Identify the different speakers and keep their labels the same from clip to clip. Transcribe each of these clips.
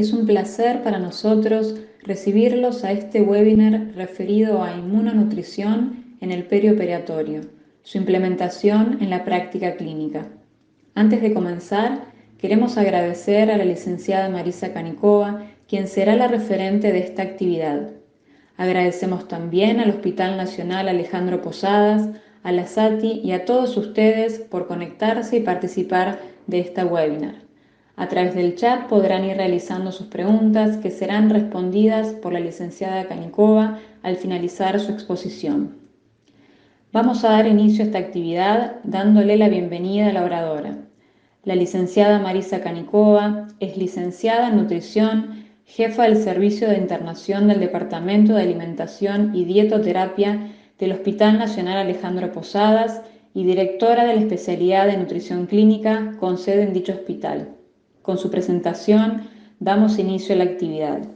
Speaker 1: Es un placer para nosotros recibirlos a este webinar referido a inmunonutrición en el perioperatorio, su implementación en la práctica clínica. Antes de comenzar, queremos agradecer a la licenciada Marisa Canicova, quien será la referente de esta actividad. Agradecemos también al Hospital Nacional Alejandro Posadas, a la SATI y a todos ustedes por conectarse y participar de esta webinar. A través del chat podrán ir realizando sus preguntas que serán respondidas por la licenciada Canicova al finalizar su exposición. Vamos a dar inicio a esta actividad dándole la bienvenida a la oradora. La licenciada Marisa Canicova es licenciada en nutrición, jefa del Servicio de Internación del Departamento de Alimentación y Dietoterapia del Hospital Nacional Alejandro Posadas y directora de la especialidad de nutrición clínica con sede en dicho hospital. Con su presentación, damos inicio a la actividad.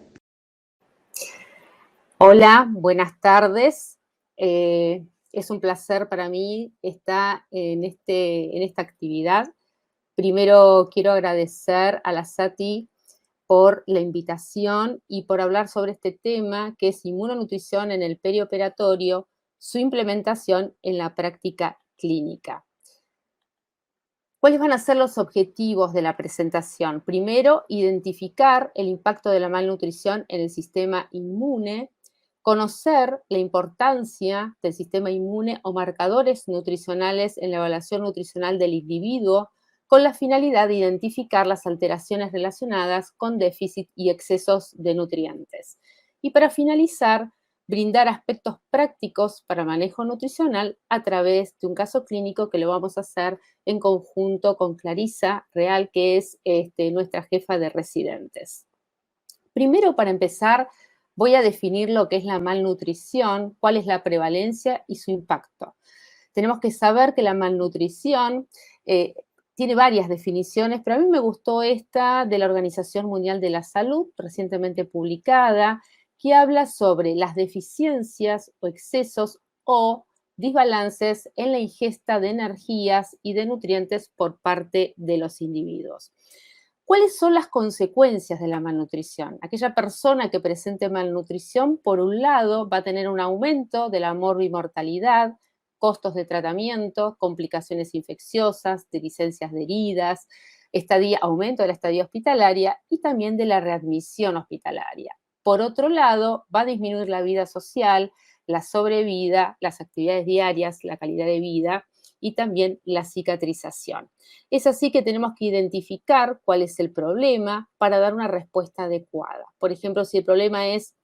Speaker 2: Hola, buenas tardes. Es un placer para mí estar en esta actividad. Primero quiero agradecer a la SATI por la invitación y por hablar sobre este tema que es inmunonutrición en el perioperatorio, su implementación en la práctica clínica. ¿Cuáles van a ser los objetivos de la presentación? Primero, identificar el impacto de la malnutrición en el sistema inmune, conocer la importancia del sistema inmune o marcadores nutricionales en la evaluación nutricional del individuo con la finalidad de identificar las alteraciones relacionadas con déficit y excesos de nutrientes. Y para finalizar, brindar aspectos prácticos para manejo nutricional a través de un caso clínico que lo vamos a hacer en conjunto con Clarisa Real, que es nuestra jefa de residentes. Primero, para empezar, voy a definir lo que es la malnutrición, cuál es la prevalencia y su impacto. Tenemos que saber que la malnutrición tiene varias definiciones, pero a mí me gustó esta de la Organización Mundial de la Salud, recientemente publicada, que habla sobre las deficiencias o excesos o desbalances en la ingesta de energías y de nutrientes por parte de los individuos. ¿Cuáles son las consecuencias de la malnutrición? Aquella persona que presente malnutrición, por un lado, va a tener un aumento de la morbimortalidad, costos de tratamiento, complicaciones infecciosas, de licencias de heridas, aumento de la estadía hospitalaria y también de la readmisión hospitalaria. Por otro lado, va a disminuir la vida social, la sobrevida, las actividades diarias, la calidad de vida y también la cicatrización. Es así que tenemos que identificar cuál es el problema para dar una respuesta adecuada. Por ejemplo, si el problema es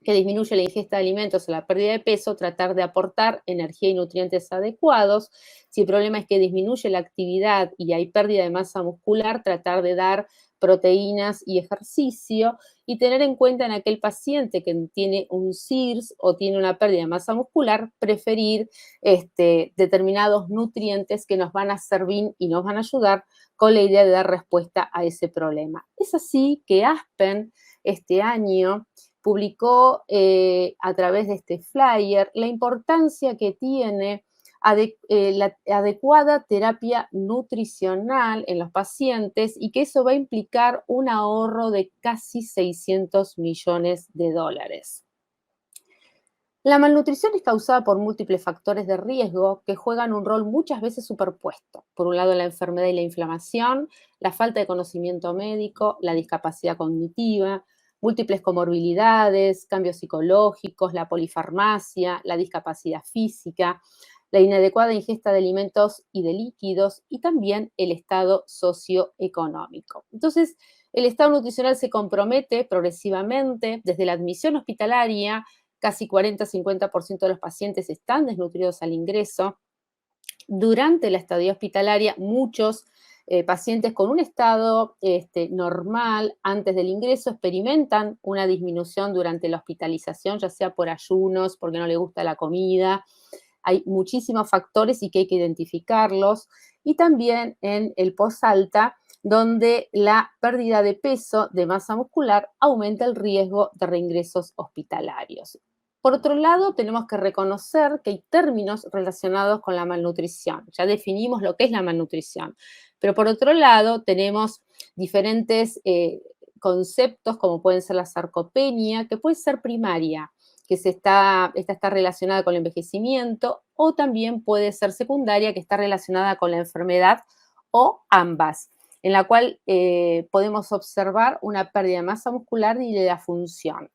Speaker 2: que disminuye la ingesta de alimentos o la pérdida de peso, tratar de aportar energía y nutrientes adecuados. Si el problema es que disminuye la actividad y hay pérdida de masa muscular, tratar de dar proteínas y ejercicio y tener en cuenta en aquel paciente que tiene un CIRS o tiene una pérdida de masa muscular, preferir determinados nutrientes que nos van a servir y nos van a ayudar con la idea de dar respuesta a ese problema. Es así que Aspen este año publicó a través de este flyer la importancia que tiene la adecuada terapia nutricional en los pacientes y que eso va a implicar un ahorro de casi 600 millones de dólares. La malnutrición es causada por múltiples factores de riesgo que juegan un rol muchas veces superpuesto. Por un lado, la enfermedad y la inflamación, la falta de conocimiento médico, la discapacidad cognitiva, múltiples comorbilidades, cambios psicológicos, la polifarmacia, la discapacidad física, la inadecuada ingesta de alimentos y de líquidos y también el estado socioeconómico. Entonces, el estado nutricional se compromete progresivamente desde la admisión hospitalaria. Casi 40-50% de los pacientes están desnutridos al ingreso. Durante la estadía hospitalaria, muchos pacientes con un estado normal antes del ingreso experimentan una disminución durante la hospitalización, ya sea por ayunos, porque no les gusta la comida. Hay muchísimos factores y que hay que identificarlos. Y también en el posalta, donde la pérdida de peso, de masa muscular, aumenta el riesgo de reingresos hospitalarios. Por otro lado, tenemos que reconocer que hay términos relacionados con la malnutrición. Ya definimos lo que es la malnutrición. Pero por otro lado, tenemos diferentes conceptos como pueden ser la sarcopenia, que puede ser primaria, que esta está relacionada con el envejecimiento, o también puede ser secundaria, que está relacionada con la enfermedad, o ambas, en la cual podemos observar una pérdida de masa muscular y de la función.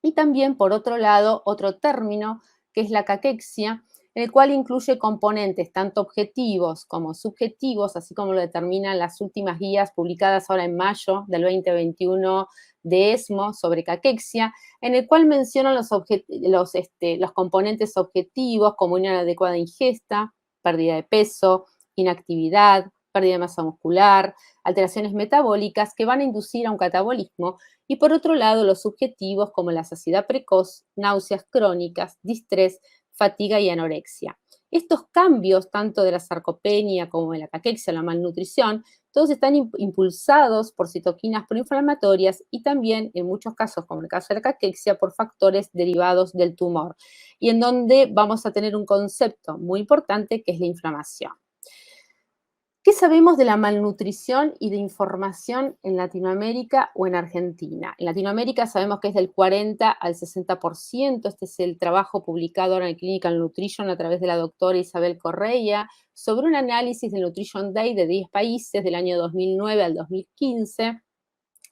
Speaker 2: Y también, por otro lado, otro término, que es la caquexia, en el cual incluye componentes tanto objetivos como subjetivos, así como lo determinan las últimas guías publicadas ahora en mayo del 2021 de ESMO sobre caquexia, en el cual mencionan los componentes objetivos como una adecuada ingesta, pérdida de peso, inactividad, pérdida de masa muscular, alteraciones metabólicas que van a inducir a un catabolismo, y por otro lado los subjetivos como la saciedad precoz, náuseas crónicas, distrés, fatiga y anorexia. Estos cambios, tanto de la sarcopenia como de la caquexia, la malnutrición, todos están impulsados por citoquinas proinflamatorias y también, en muchos casos, como en el caso de la caquexia, por factores derivados del tumor, y en donde vamos a tener un concepto muy importante que es la inflamación. ¿Qué sabemos de la malnutrición y de información en Latinoamérica o en Argentina? En Latinoamérica sabemos que es del 40 al 60%. Este es el trabajo publicado ahora en Clinical Nutrition a través de la doctora Isabel Correia sobre un análisis del Nutrition Day de 10 países del año 2009 al 2015.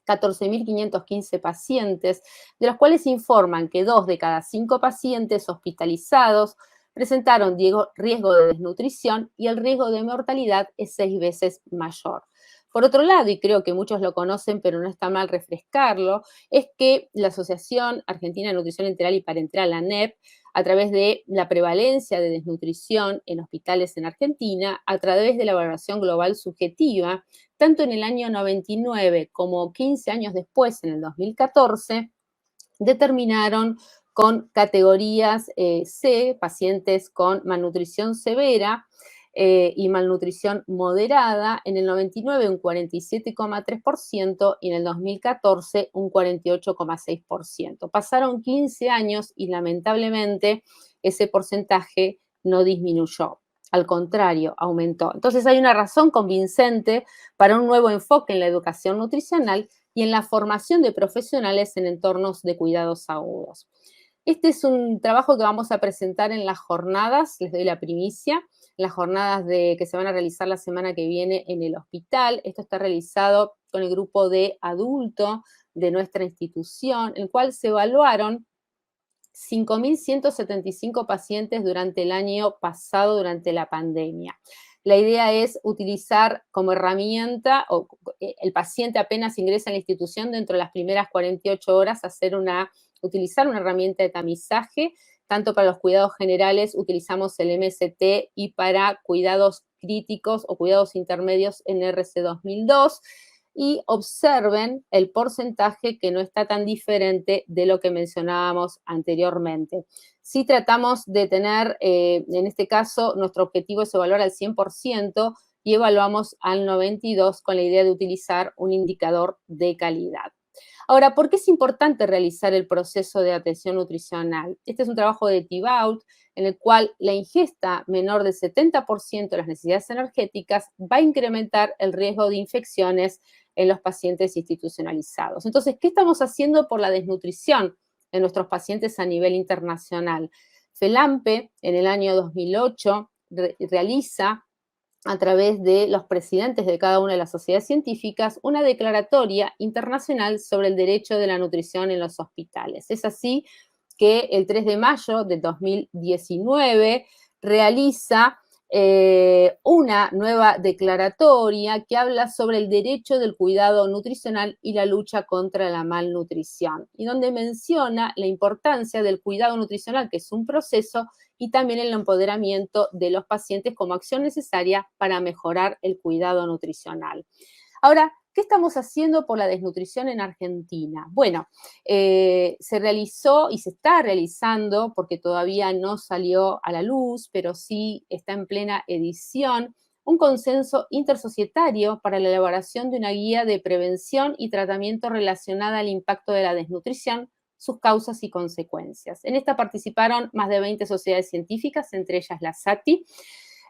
Speaker 2: 14.515 pacientes, de los cuales informan que 2 de cada 5 pacientes hospitalizados presentaron riesgo de desnutrición y el riesgo de mortalidad es 6 veces mayor. Por otro lado, y creo que muchos lo conocen, pero no está mal refrescarlo, es que la Asociación Argentina de Nutrición Enteral y Parenteral, ANEP, a través de la prevalencia de desnutrición en hospitales en Argentina, a través de la evaluación global subjetiva, tanto en el año 99 como 15 años después, en el 2014, determinaron con categorías C, pacientes con malnutrición severa y malnutrición moderada, en el 99 un 47,3% y en el 2014 un 48,6%. Pasaron 15 años y lamentablemente ese porcentaje no disminuyó. Al contrario, aumentó. Entonces hay una razón convincente para un nuevo enfoque en la educación nutricional y en la formación de profesionales en entornos de cuidados agudos. Este es un trabajo que vamos a presentar en las jornadas, les doy la primicia, las jornadas que se van a realizar la semana que viene en el hospital. Esto está realizado con el grupo de adulto de nuestra institución, en el cual se evaluaron 5.175 pacientes durante el año pasado, durante la pandemia. La idea es utilizar como herramienta, o el paciente apenas ingresa en la institución, dentro de las primeras 48 horas, utilizar una herramienta de tamizaje. Tanto para los cuidados generales utilizamos el MST y para cuidados críticos o cuidados intermedios en RC 2002. Y observen el porcentaje que no está tan diferente de lo que mencionábamos anteriormente. Si tratamos de tener, en este caso, nuestro objetivo es evaluar al 100% y evaluamos al 92% con la idea de utilizar un indicador de calidad. Ahora, ¿por qué es importante realizar el proceso de atención nutricional? Este es un trabajo de Thibault, en el cual la ingesta menor del 70% de las necesidades energéticas va a incrementar el riesgo de infecciones en los pacientes institucionalizados. Entonces, ¿qué estamos haciendo por la desnutrición de nuestros pacientes a nivel internacional? FELAMPE, en el año 2008, realiza a través de los presidentes de cada una de las sociedades científicas, una declaratoria internacional sobre el derecho de la nutrición en los hospitales. Es así que el 3 de mayo de 2019 realiza una nueva declaratoria que habla sobre el derecho del cuidado nutricional y la lucha contra la malnutrición, y donde menciona la importancia del cuidado nutricional, que es un proceso, y también el empoderamiento de los pacientes como acción necesaria para mejorar el cuidado nutricional. Ahora, ¿qué estamos haciendo por la desnutrición en Argentina? Bueno, se realizó y se está realizando, porque todavía no salió a la luz, pero sí está en plena edición, un consenso intersocietario para la elaboración de una guía de prevención y tratamiento relacionada al impacto de la desnutrición, sus causas y consecuencias. En esta participaron más de 20 sociedades científicas, entre ellas la SATI.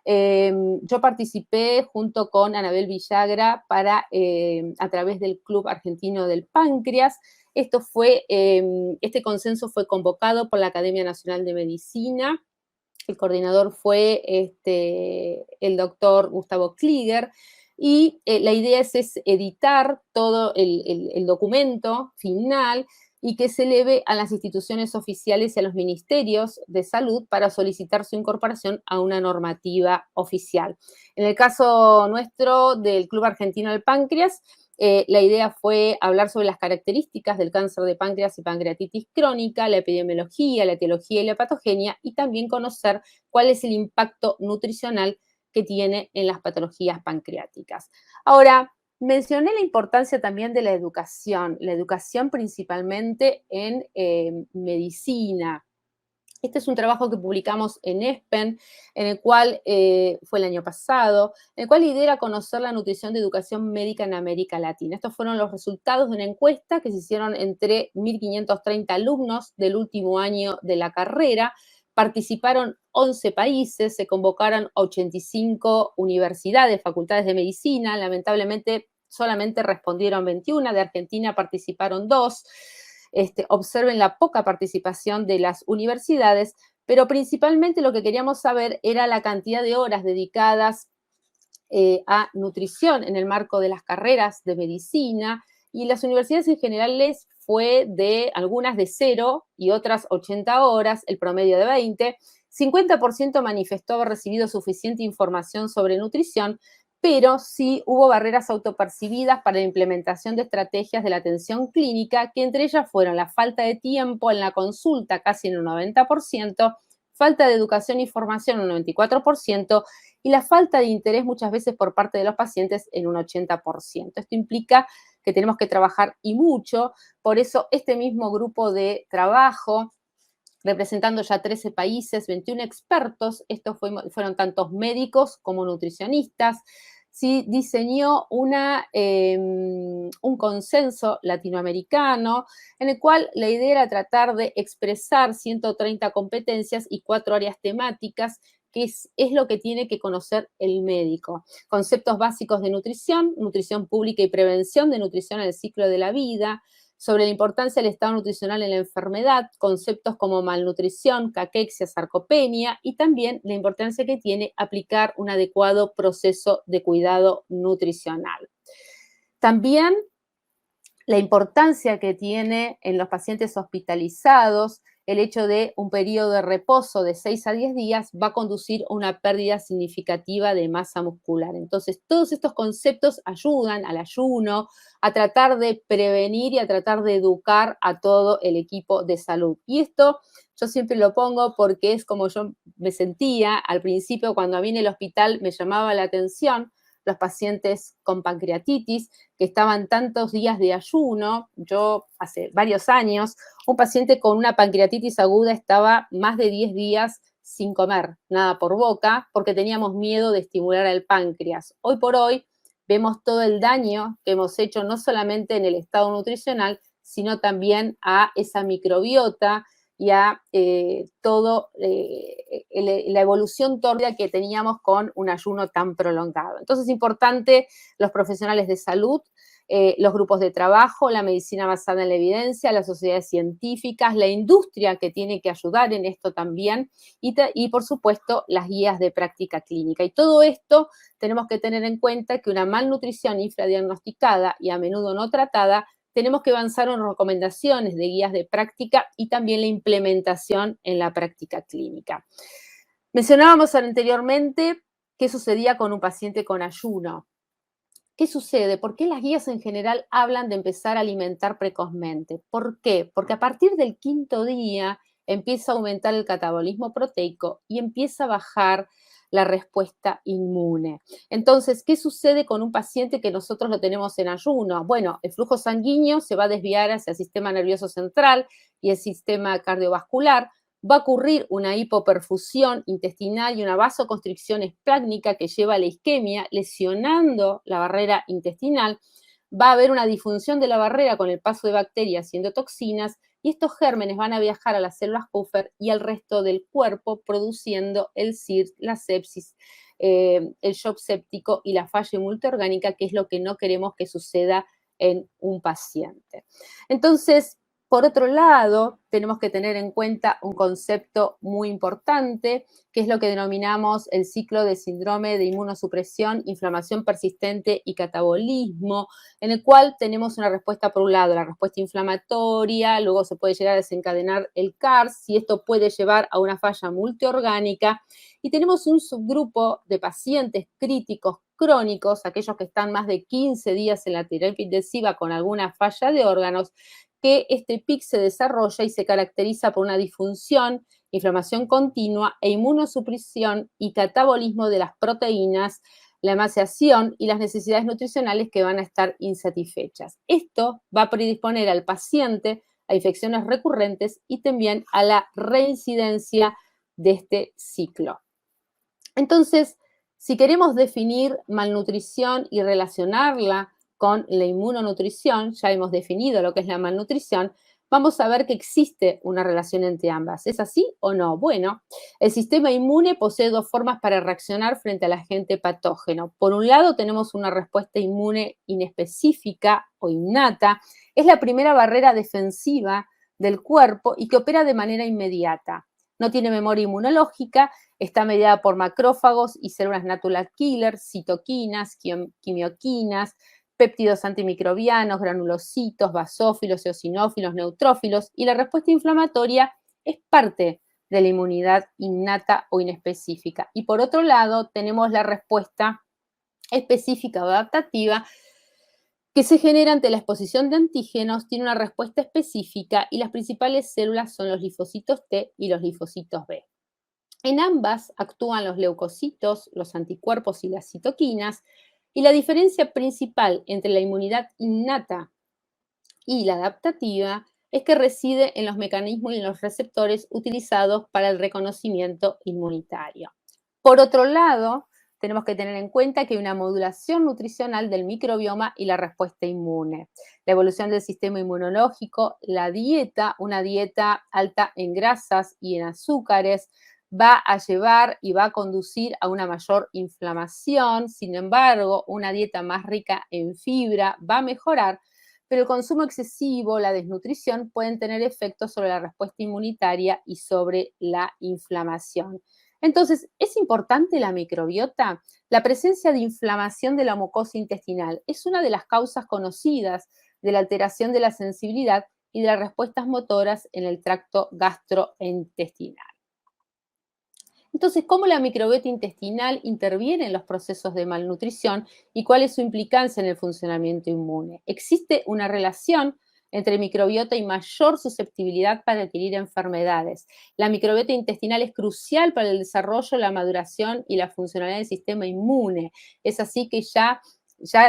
Speaker 2: Yo participé junto con Anabel Villagra a través del Club Argentino del Páncreas. Este consenso fue convocado por la Academia Nacional de Medicina. El coordinador fue el doctor Gustavo Klieger, y la idea es editar todo el documento final y que se eleve a las instituciones oficiales y a los ministerios de salud para solicitar su incorporación a una normativa oficial. En el caso nuestro del Club Argentino del Páncreas, la idea fue hablar sobre las características del cáncer de páncreas y pancreatitis crónica, la epidemiología, la etiología y la patogenia, y también conocer cuál es el impacto nutricional que tiene en las patologías pancreáticas. Ahora, mencioné la importancia también de la educación principalmente en medicina. Este es un trabajo que publicamos en ESPEN, en el cual fue el año pasado, en el cual la idea era conocer la nutrición de educación médica en América Latina. Estos fueron los resultados de una encuesta que se hicieron entre 1.530 alumnos del último año de la carrera. Participaron 11 países, se convocaron a 85 universidades, facultades de medicina. Lamentablemente solamente respondieron 21, de Argentina participaron 2. Observen la poca participación de las universidades, pero principalmente lo que queríamos saber era la cantidad de horas dedicadas a nutrición en el marco de las carreras de medicina, y las universidades en general fue de algunas de 0 y otras 80 horas, el promedio de 20. 50% manifestó haber recibido suficiente información sobre nutrición, pero sí hubo barreras autopercibidas para la implementación de estrategias de la atención clínica, que entre ellas fueron la falta de tiempo en la consulta, casi en un 90%, falta de educación y formación, un 94%, y la falta de interés muchas veces por parte de los pacientes en un 80%. Esto implica que tenemos que trabajar y mucho. Por eso este mismo grupo de trabajo, representando ya 13 países, 21 expertos, estos fueron tantos médicos como nutricionistas, sí, diseñó un consenso latinoamericano en el cual la idea era tratar de expresar 130 competencias y 4 áreas temáticas, que es lo que tiene que conocer el médico. Conceptos básicos de nutrición, nutrición pública y prevención de nutrición en el ciclo de la vida, sobre la importancia del estado nutricional en la enfermedad, conceptos como malnutrición, caquexia, sarcopenia, y también la importancia que tiene aplicar un adecuado proceso de cuidado nutricional. También la importancia que tiene en los pacientes hospitalizados el hecho de un periodo de reposo de 6 a 10 días va a conducir a una pérdida significativa de masa muscular. Entonces, todos estos conceptos ayudan al ayuno, a tratar de prevenir y a tratar de educar a todo el equipo de salud. Y esto yo siempre lo pongo porque es como yo me sentía al principio cuando a mí en el hospital me llamaba la atención los pacientes con pancreatitis que estaban tantos días de ayuno. Yo hace varios años, un paciente con una pancreatitis aguda estaba más de 10 días sin comer nada por boca porque teníamos miedo de estimular al páncreas. Hoy por hoy vemos todo el daño que hemos hecho no solamente en el estado nutricional, sino también a esa microbiota y a la evolución tórrida que teníamos con un ayuno tan prolongado. Entonces es importante los profesionales de salud, los grupos de trabajo, la medicina basada en la evidencia, las sociedades científicas, la industria que tiene que ayudar en esto también y por supuesto las guías de práctica clínica. Y todo esto tenemos que tener en cuenta que una malnutrición infradiagnosticada y a menudo no tratada, tenemos que avanzar en recomendaciones de guías de práctica y también la implementación en la práctica clínica. Mencionábamos anteriormente qué sucedía con un paciente con ayuno. ¿Qué sucede? ¿Por qué las guías en general hablan de empezar a alimentar precozmente? ¿Por qué? Porque a partir del 5.º día empieza a aumentar el catabolismo proteico y empieza a bajar la respuesta inmune. Entonces, ¿qué sucede con un paciente que nosotros lo tenemos en ayuno? Bueno, el flujo sanguíneo se va a desviar hacia el sistema nervioso central y el sistema cardiovascular. Va a ocurrir una hipoperfusión intestinal y una vasoconstricción esplácnica que lleva a la isquemia, lesionando la barrera intestinal. Va a haber una disfunción de la barrera con el paso de bacterias y endotoxinas y estos gérmenes van a viajar a las células Kupffer y al resto del cuerpo, produciendo el SIRS, la sepsis, el shock séptico y la falla multiorgánica, que es lo que no queremos que suceda en un paciente. Entonces, por otro lado, tenemos que tener en cuenta un concepto muy importante, que es lo que denominamos el ciclo de síndrome de inmunosupresión, inflamación persistente y catabolismo, en el cual tenemos una respuesta, por un lado, la respuesta inflamatoria, luego se puede llegar a desencadenar el CARS, y esto puede llevar a una falla multiorgánica, y tenemos un subgrupo de pacientes críticos crónicos, aquellos que están más de 15 días en la terapia intensiva con alguna falla de órganos, que este PIC se desarrolla y se caracteriza por una disfunción, inflamación continua e inmunosupresión y catabolismo de las proteínas, la emaciación y las necesidades nutricionales que van a estar insatisfechas. Esto va a predisponer al paciente a infecciones recurrentes y también a la reincidencia de este ciclo. Entonces, si queremos definir malnutrición y relacionarla con la inmunonutrición, ya hemos definido lo que es la malnutrición, vamos a ver que existe una relación entre ambas. ¿Es así o no? Bueno, el sistema inmune posee dos formas para reaccionar frente al agente patógeno. Por un lado, tenemos una respuesta inmune inespecífica o innata. Es la primera barrera defensiva del cuerpo y que opera de manera inmediata. No tiene memoria inmunológica, está mediada por macrófagos y células natural killer, citoquinas, quimioquinas, péptidos antimicrobianos, granulocitos, basófilos, eosinófilos, neutrófilos, y la respuesta inflamatoria es parte de la inmunidad innata o inespecífica. Y por otro lado, tenemos la respuesta específica o adaptativa, que se genera ante la exposición de antígenos, tiene una respuesta específica y las principales células son los linfocitos T y los linfocitos B. En ambas actúan los leucocitos, los anticuerpos y las citoquinas, y la diferencia principal entre la inmunidad innata y la adaptativa es que reside en los mecanismos y en los receptores utilizados para el reconocimiento inmunitario. Por otro lado, tenemos que tener en cuenta que hay una modulación nutricional del microbioma y la respuesta inmune. La evolución del sistema inmunológico, la dieta, una dieta alta en grasas y en azúcares, va a llevar y va a conducir a una mayor inflamación. Sin embargo, una dieta más rica en fibra va a mejorar, pero el consumo excesivo, la desnutrición pueden tener efectos sobre la respuesta inmunitaria y sobre la inflamación. Entonces, ¿es importante la microbiota? La presencia de inflamación de la mucosa intestinal es una de las causas conocidas de la alteración de la sensibilidad y de las respuestas motoras en el tracto gastrointestinal. Entonces, ¿cómo la microbiota intestinal interviene en los procesos de malnutrición y cuál es su implicancia en el funcionamiento inmune? Existe una relación entre microbiota y mayor susceptibilidad para adquirir enfermedades. La microbiota intestinal es crucial para el desarrollo, la maduración y la funcionalidad del sistema inmune. Es así que ya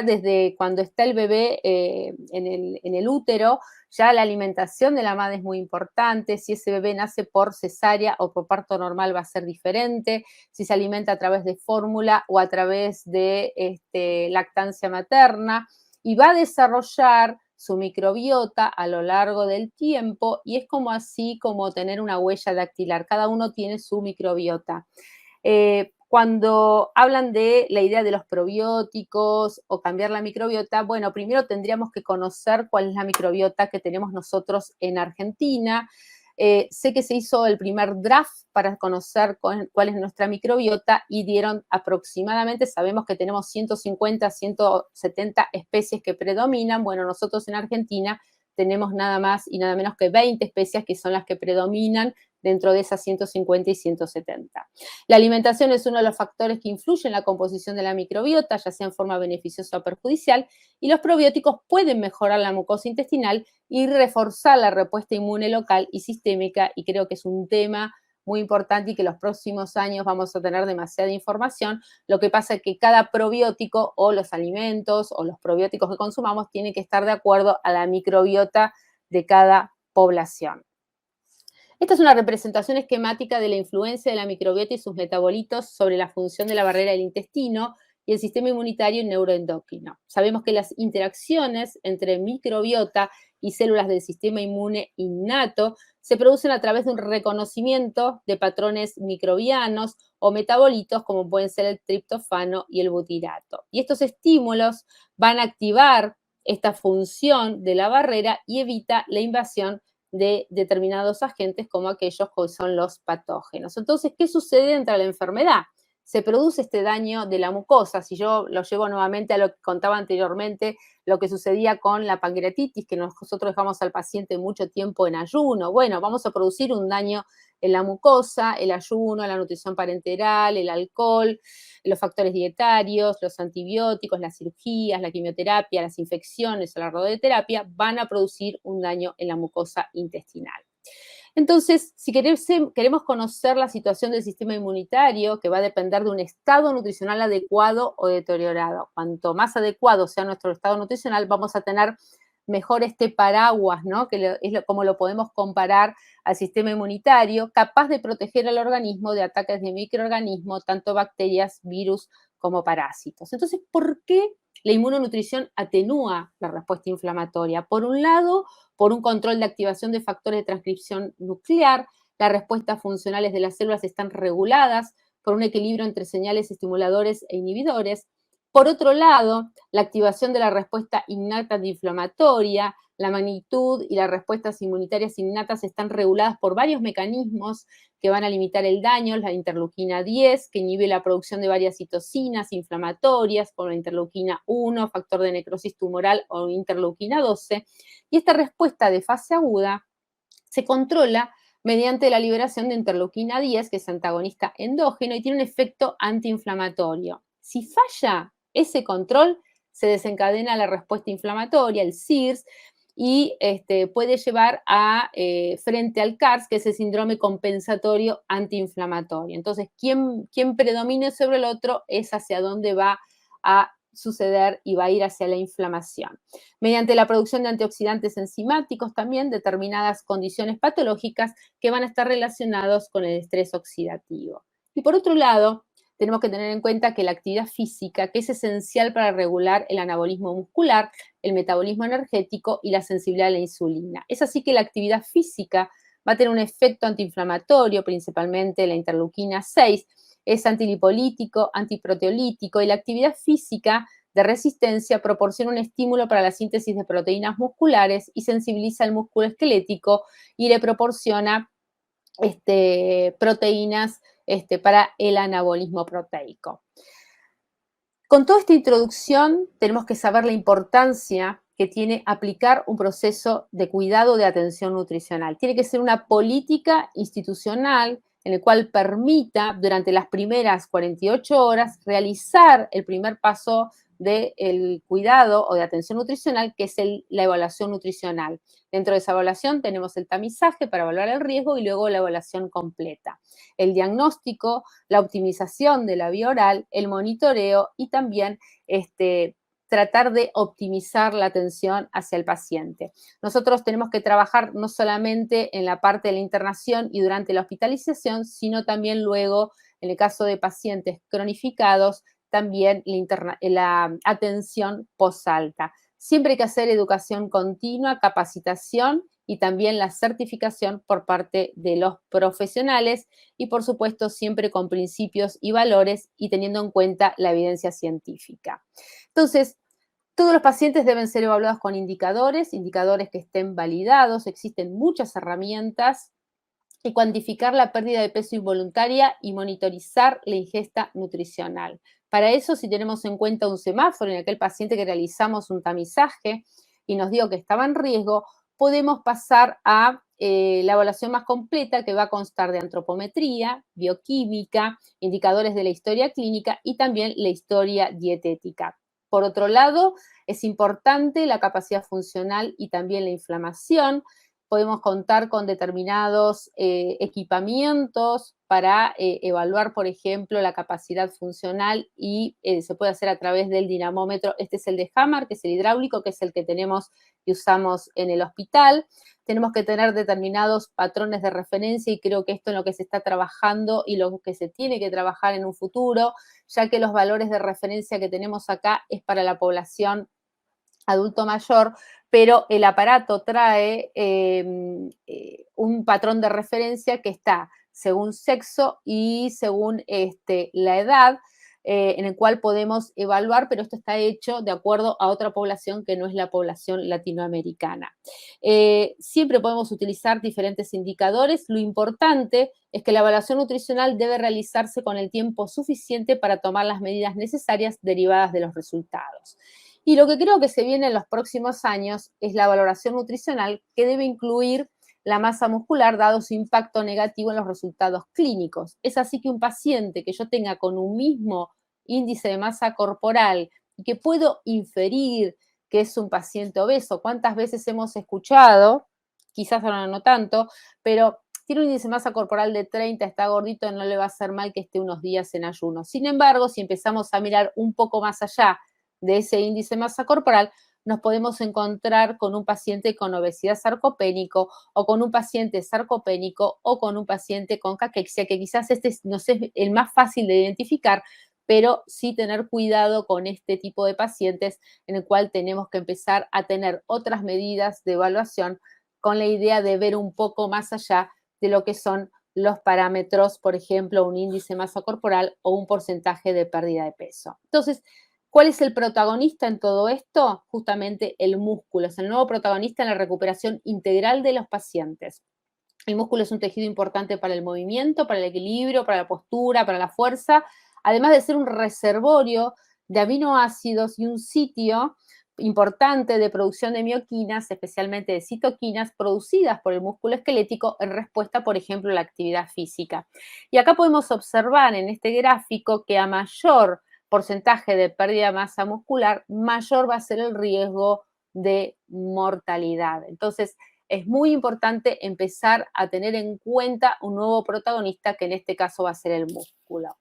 Speaker 2: desde cuando está el bebé en el útero, ya la alimentación de la madre es muy importante. Si ese bebé nace por cesárea o por parto normal va a ser diferente. Si se alimenta a través de fórmula o a través de lactancia materna. Y va a desarrollar su microbiota a lo largo del tiempo y es como así como tener una huella dactilar. Cada uno tiene su microbiota. Cuando hablan de la idea de los probióticos o cambiar la mmicrobiota, bueno, primero tendríamos que conocer cuál es la microbiota que tenemos nosotros en Argentina. Sé que se hizo el primer draft para conocer cuál es nuestra microbiota y dieron aproximadamente, sabemos que tenemos 150, 170 especies que predominan. Bueno, nosotros en Argentina tenemos nada más y nada menos que 20 especies que son las que predominan dentro de esas 150 y 170. La alimentación es uno de los factores que influye en la composición de la microbiota, ya sea en forma beneficiosa o perjudicial, y los probióticos pueden mejorar la mucosa intestinal y reforzar la respuesta inmune local y sistémica, y creo que es un tema muy importante y que en los próximos años vamos a tener demasiada información. Lo que pasa es que cada probiótico o los alimentos o los probióticos que consumamos tienen que estar de acuerdo a la microbiota de cada población. Esta es una representación esquemática de la influencia de la microbiota y sus metabolitos sobre la función de la barrera del intestino y el sistema inmunitario y neuroendocrino. Sabemos que las interacciones entre microbiota y células del sistema inmune innato se producen a través de un reconocimiento de patrones microbianos o metabolitos como pueden ser el triptofano y el butirato. Y estos estímulos van a activar esta función de la barrera y evita la invasión de determinados agentes como aquellos que son los patógenos. Entonces, ¿qué sucede entre la enfermedad? Se produce este daño de la mucosa. Si yo lo llevo nuevamente a lo que contaba anteriormente, lo que sucedía con la pancreatitis, que nosotros dejamos al paciente mucho tiempo en ayuno. Bueno, vamos a producir un daño en la mucosa, el ayuno, la nutrición parenteral, el alcohol, los factores dietarios, los antibióticos, las cirugías, la quimioterapia, las infecciones o la radioterapia van a producir un daño en la mucosa intestinal. Entonces, si queremos conocer la situación del sistema inmunitario, que va a depender de un estado nutricional adecuado o deteriorado. Cuanto más adecuado sea nuestro estado nutricional, vamos a tener mejor este paraguas, ¿no? Que es como lo podemos comparar al sistema inmunitario, capaz de proteger al organismo de ataques de microorganismos, tanto bacterias, virus como parásitos. Entonces, ¿por qué la inmunonutrición atenúa la respuesta inflamatoria? Por un lado, por un control de activación de factores de transcripción nuclear, las respuestas funcionales de las células están reguladas por un equilibrio entre señales estimuladores e inhibidores. Por otro lado, la activación de la respuesta innata antiinflamatoria, la magnitud y las respuestas inmunitarias innatas están reguladas por varios mecanismos que van a limitar el daño, la interleuquina 10, que inhibe la producción de varias citocinas inflamatorias, como la interleuquina 1, factor de necrosis tumoral o interleuquina 12, y esta respuesta de fase aguda se controla mediante la liberación de interleuquina 10, que es antagonista endógeno y tiene un efecto antiinflamatorio. Si falla ese control, se desencadena la respuesta inflamatoria, el SIRS, y puede llevar frente al CARS, que es el síndrome compensatorio antiinflamatorio. Entonces, quien predomine sobre el otro es hacia dónde va a suceder y va a ir hacia la inflamación. Mediante la producción de antioxidantes enzimáticos también, determinadas condiciones patológicas que van a estar relacionados con el estrés oxidativo. Y por otro lado, tenemos que tener en cuenta que la actividad física, que es esencial para regular el anabolismo muscular, el metabolismo energético y la sensibilidad a la insulina. Es así que la actividad física va a tener un efecto antiinflamatorio, principalmente la interleuquina 6, es antilipolítico, antiproteolítico, y la actividad física de resistencia proporciona un estímulo para la síntesis de proteínas musculares y sensibiliza el músculo esquelético y le proporciona proteínas para el anabolismo proteico. Con toda esta introducción, tenemos que saber la importancia que tiene aplicar un proceso de cuidado de atención nutricional. Tiene que ser una política institucional en el cual permita durante las primeras 48 horas realizar el primer paso del cuidado o de atención nutricional, que es la evaluación nutricional. Dentro de esa evaluación tenemos el tamizaje para evaluar el riesgo y luego la evaluación completa. El diagnóstico, la optimización de la vía oral, el monitoreo y también tratar de optimizar la atención hacia el paciente. Nosotros tenemos que trabajar no solamente en la parte de la internación y durante la hospitalización, sino también luego, en el caso de pacientes cronificados, también la atención posalta. Siempre hay que hacer educación continua, capacitación y también la certificación por parte de los profesionales y, por supuesto, siempre con principios y valores y teniendo en cuenta la evidencia científica. Entonces, todos los pacientes deben ser evaluados con indicadores que estén validados. Existen muchas herramientas y cuantificar la pérdida de peso involuntaria y monitorizar la ingesta nutricional. Para eso, si tenemos en cuenta un semáforo en aquel paciente que realizamos un tamizaje y nos dio que estaba en riesgo, podemos pasar a la evaluación más completa, que va a constar de antropometría, bioquímica, indicadores de la historia clínica y también la historia dietética. Por otro lado, es importante la capacidad funcional y también la inflamación. Podemos contar con determinados equipamientos para evaluar, por ejemplo, la capacidad funcional y se puede hacer a través del dinamómetro. Este es el de Hammer, que es el hidráulico, que es el que tenemos y usamos en el hospital. Tenemos que tener determinados patrones de referencia y creo que esto es lo que se está trabajando y lo que se tiene que trabajar en un futuro, ya que los valores de referencia que tenemos acá es para la población adulto mayor, pero el aparato trae un patrón de referencia que está según sexo y según la edad, en el cual podemos evaluar, pero esto está hecho de acuerdo a otra población que no es la población latinoamericana. Siempre podemos utilizar diferentes indicadores. Lo importante es que la evaluación nutricional debe realizarse con el tiempo suficiente para tomar las medidas necesarias derivadas de los resultados. Y lo que creo que se viene en los próximos años es la valoración nutricional, que debe incluir la masa muscular dado su impacto negativo en los resultados clínicos. Es así que un paciente que yo tenga con un mismo índice de masa corporal y que puedo inferir que es un paciente obeso, ¿cuántas veces hemos escuchado? Quizás ahora no tanto, pero tiene un índice de masa corporal de 30, está gordito, no le va a hacer mal que esté unos días en ayuno. Sin embargo, si empezamos a mirar un poco más allá de ese índice de masa corporal, nos podemos encontrar con un paciente con obesidad sarcopénico o con un paciente sarcopénico o con un paciente con caquexia, que quizás este no es el más fácil de identificar, pero sí tener cuidado con este tipo de pacientes en el cual tenemos que empezar a tener otras medidas de evaluación con la idea de ver un poco más allá de lo que son los parámetros, por ejemplo, un índice de masa corporal o un porcentaje de pérdida de peso. Entonces, ¿cuál es el protagonista en todo esto? Justamente el músculo. Es el nuevo protagonista en la recuperación integral de los pacientes. El músculo es un tejido importante para el movimiento, para el equilibrio, para la postura, para la fuerza, además de ser un reservorio de aminoácidos y un sitio importante de producción de mioquinas, especialmente de citoquinas, producidas por el músculo esquelético en respuesta, por ejemplo, a la actividad física. Y acá podemos observar en este gráfico que a mayor porcentaje de pérdida de masa muscular, mayor va a ser el riesgo de mortalidad. Entonces, es muy importante empezar a tener en cuenta un nuevo protagonista, que en este caso va a ser el músculo.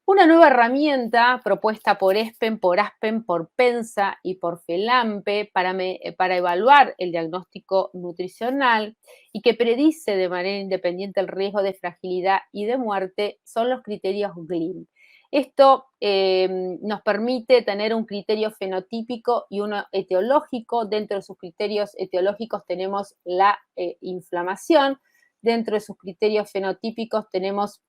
Speaker 2: Una nueva herramienta propuesta por ESPEN, por ASPEN, por PENSA y por FELAMPE para evaluar el diagnóstico nutricional y que predice de manera independiente el riesgo de fragilidad y de muerte son los criterios GLIM. Esto nos permite tener un criterio fenotípico y uno etiológico. Dentro de sus criterios etiológicos tenemos la inflamación. Dentro de sus criterios fenotípicos tenemos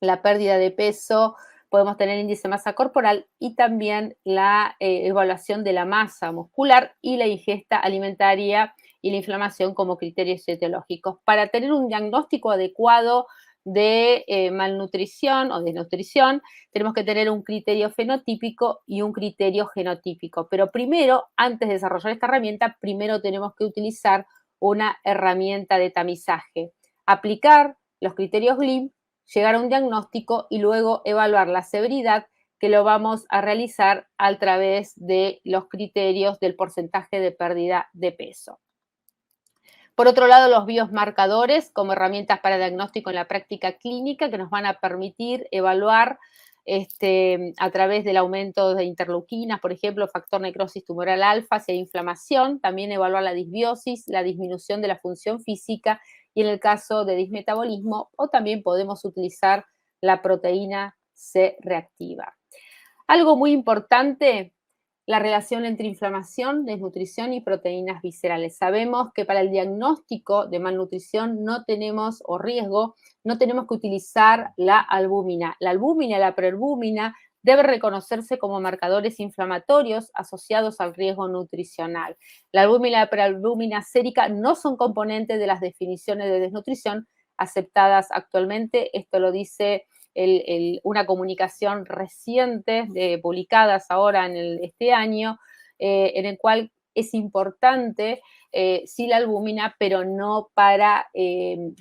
Speaker 2: la pérdida de peso, podemos tener índice de masa corporal y también la evaluación de la masa muscular y la ingesta alimentaria y la inflamación como criterios etiológicos. Para tener un diagnóstico adecuado de malnutrición o de nutrición, tenemos que tener un criterio fenotípico y un criterio genotípico. Pero primero, antes de desarrollar esta herramienta, primero tenemos que utilizar una herramienta de tamizaje. Aplicar los criterios GLIM, llegar a un diagnóstico y luego evaluar la severidad, que lo vamos a realizar a través de los criterios del porcentaje de pérdida de peso. Por otro lado, los biomarcadores como herramientas para diagnóstico en la práctica clínica que nos van a permitir evaluar a través del aumento de interleuquinas, por ejemplo, factor necrosis tumoral alfa, si hay inflamación, también evaluar la disbiosis, la disminución de la función física y en el caso de dismetabolismo, o también podemos utilizar la proteína C reactiva. Algo muy importante, la relación entre inflamación, desnutrición y proteínas viscerales. Sabemos que para el diagnóstico de malnutrición no tenemos, o riesgo, no tenemos que utilizar la albúmina. La albúmina y la prealbúmina deben reconocerse como marcadores inflamatorios asociados al riesgo nutricional. La albúmina y la prealbúmina sérica no son componentes de las definiciones de desnutrición aceptadas actualmente. Esto lo dice una comunicación reciente, publicadas ahora en este año, en el cual es importante sí la albúmina, pero no para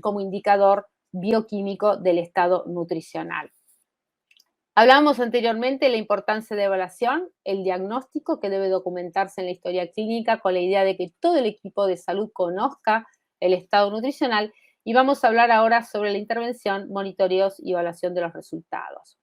Speaker 2: como indicador bioquímico del estado nutricional. Hablábamos anteriormente de la importancia de evaluación, el diagnóstico que debe documentarse en la historia clínica con la idea de que todo el equipo de salud conozca el estado nutricional, y vamos a hablar ahora sobre la intervención, monitoreos y evaluación de los resultados.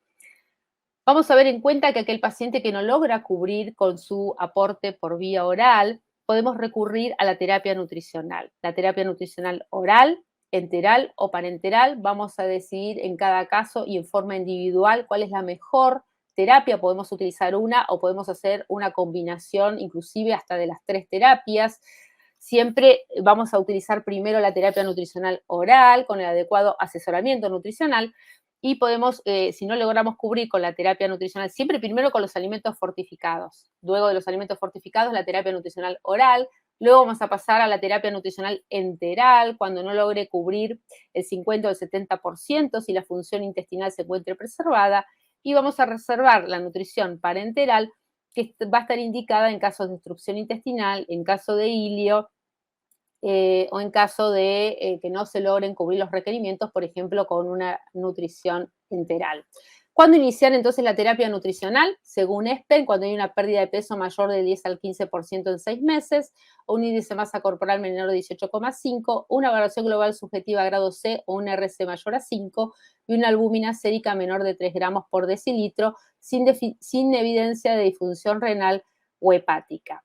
Speaker 2: Vamos a ver en cuenta que aquel paciente que no logra cubrir con su aporte por vía oral, podemos recurrir a la terapia nutricional. La terapia nutricional oral, enteral o parenteral, vamos a decidir en cada caso y en forma individual cuál es la mejor terapia, podemos utilizar una o podemos hacer una combinación inclusive hasta de las 3 terapias. Siempre vamos a utilizar primero la terapia nutricional oral con el adecuado asesoramiento nutricional y podemos, si no logramos cubrir con la terapia nutricional, siempre primero con los alimentos fortificados. Luego de los alimentos fortificados, la terapia nutricional oral. Luego vamos a pasar a la terapia nutricional enteral, cuando no logre cubrir el 50 o el 70% si la función intestinal se encuentre preservada. Y vamos a reservar la nutrición parenteral, que va a estar indicada en casos de obstrucción intestinal, en caso de ilio, o en caso de que no se logren cubrir los requerimientos, por ejemplo, con una nutrición enteral. ¿Cuándo iniciar entonces la terapia nutricional? Según ESPEN, cuando hay una pérdida de peso mayor del 10 al 15% en 6 meses, o un índice de masa corporal menor de 18,5, una valoración global subjetiva grado C o un RC mayor a 5 y una albúmina sérica menor de 3 gramos por decilitro, sin evidencia de disfunción renal o hepática.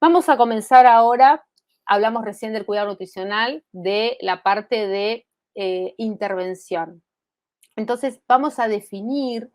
Speaker 2: Vamos a comenzar ahora. Hablamos recién del cuidado nutricional, de la parte de intervención. Entonces, vamos a definir,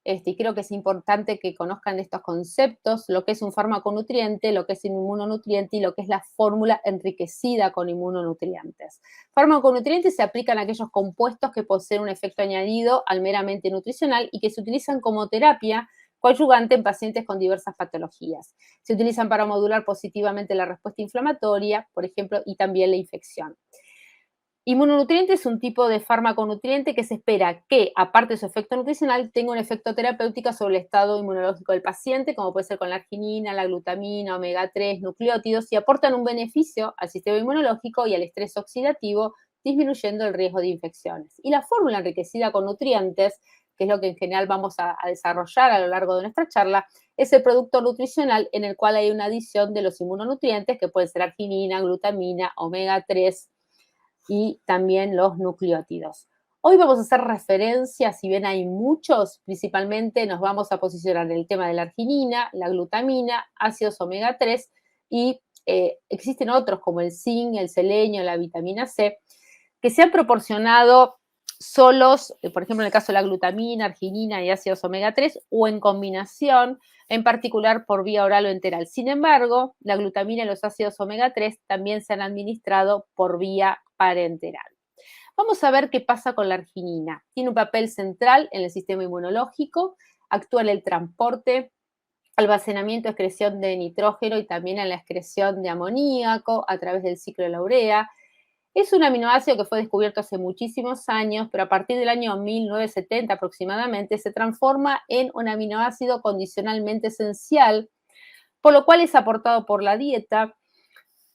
Speaker 2: y creo que es importante que conozcan estos conceptos, lo que es un fármaco nutriente, lo que es un inmunonutriente y lo que es la fórmula enriquecida con inmunonutrientes. Fármaco nutriente se aplican a aquellos compuestos que poseen un efecto añadido al meramente nutricional y que se utilizan como terapia coadyuvante en pacientes con diversas patologías. Se utilizan para modular positivamente la respuesta inflamatoria, por ejemplo, y también la infección. Inmunonutriente es un tipo de fármaco nutriente que se espera que, aparte de su efecto nutricional, tenga un efecto terapéutico sobre el estado inmunológico del paciente, como puede ser con la arginina, la glutamina, omega 3, nucleótidos, y aportan un beneficio al sistema inmunológico y al estrés oxidativo, disminuyendo el riesgo de infecciones. Y la fórmula enriquecida con nutrientes, que es lo que en general vamos a desarrollar a lo largo de nuestra charla, es el producto nutricional en el cual hay una adición de los inmunonutrientes, que pueden ser arginina, glutamina, omega 3 y también los nucleótidos. Hoy vamos a hacer referencia, si bien hay muchos, principalmente nos vamos a posicionar en el tema de la arginina, la glutamina, ácidos omega 3 y existen otros como el zinc, el selenio, la vitamina C, que se han proporcionado solos, por ejemplo, en el caso de la glutamina, arginina y ácidos omega 3, o en combinación, en particular por vía oral o enteral. Sin embargo, la glutamina y los ácidos omega 3 también se han administrado por vía parenteral. Vamos a ver qué pasa con la arginina. Tiene un papel central en el sistema inmunológico, actúa en el transporte, almacenamiento, excreción de nitrógeno y también en la excreción de amoníaco a través del ciclo de la urea. Es un aminoácido que fue descubierto hace muchísimos años, pero a partir del año 1970 aproximadamente se transforma en un aminoácido condicionalmente esencial, por lo cual es aportado por la dieta.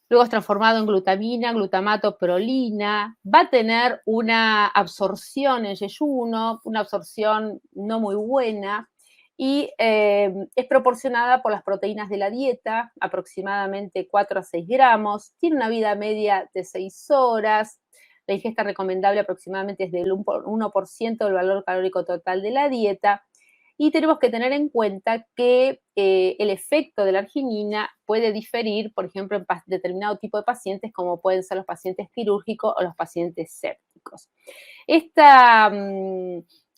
Speaker 2: Luego es transformado en glutamina, glutamato, prolina. Va a tener una absorción en yeyuno, una absorción no muy buena, y es proporcionada por las proteínas de la dieta, aproximadamente 4 a 6 gramos. Tiene una vida media de 6 horas. La ingesta recomendable aproximadamente es del 1% del valor calórico total de la dieta. Y tenemos que tener en cuenta que el efecto de la arginina puede diferir, por ejemplo, en determinado tipo de pacientes, como pueden ser los pacientes quirúrgicos o los pacientes sépticos. Esta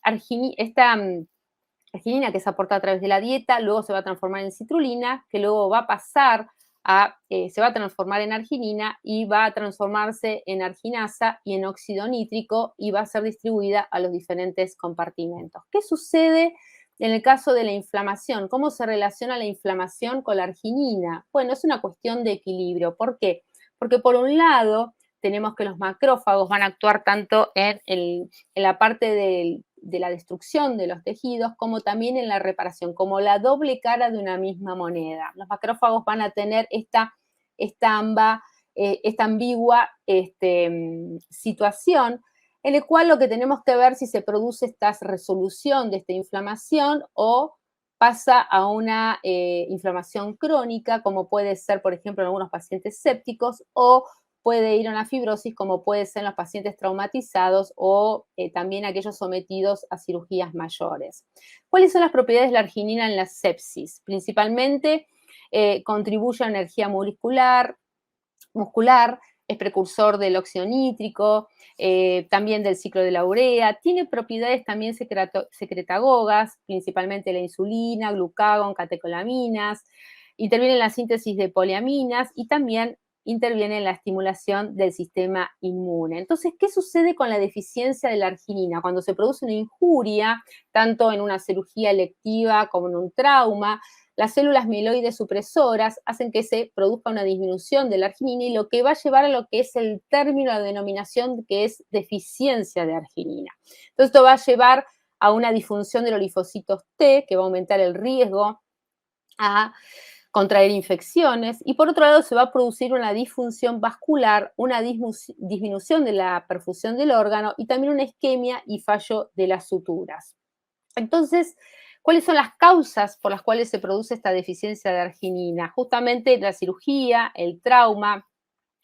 Speaker 2: arginina que es aportada a través de la dieta, luego se va a transformar en citrulina, que luego va a pasar se va a transformar en arginina y va a transformarse en arginasa y en óxido nítrico y va a ser distribuida a los diferentes compartimentos. ¿Qué sucede en el caso de la inflamación? ¿Cómo se relaciona la inflamación con la arginina? Bueno, es una cuestión de equilibrio. ¿Por qué? Porque por un lado tenemos que los macrófagos van a actuar tanto en la parte de la destrucción de los tejidos, como también en la reparación, como la doble cara de una misma moneda. Los macrófagos van a tener esta ambigua situación, en la cual lo que tenemos que ver si se produce esta resolución de esta inflamación o pasa a una inflamación crónica, como puede ser, por ejemplo, en algunos pacientes sépticos, o puede ir a una fibrosis, como puede ser en los pacientes traumatizados o también aquellos sometidos a cirugías mayores. ¿Cuáles son las propiedades de la arginina en la sepsis? Principalmente contribuye a energía muscular, es precursor del óxido nítrico, también del ciclo de la urea, tiene propiedades también secretagogas, principalmente la insulina, glucagón, catecolaminas, interviene en la síntesis de poliaminas y también interviene en la estimulación del sistema inmune. Entonces, ¿qué sucede con la deficiencia de la arginina? Cuando se produce una injuria, tanto en una cirugía electiva como en un trauma, las células mieloides supresoras hacen que se produzca una disminución de la arginina y lo que va a llevar a lo que es el término de denominación que es deficiencia de arginina. Entonces, esto va a llevar a una disfunción de los linfocitos T, que va a aumentar el riesgo a contraer infecciones, y por otro lado se va a producir una disfunción vascular, una disminución de la perfusión del órgano y también una isquemia y fallo de las suturas. Entonces, ¿cuáles son las causas por las cuales se produce esta deficiencia de arginina? Justamente la cirugía, el trauma,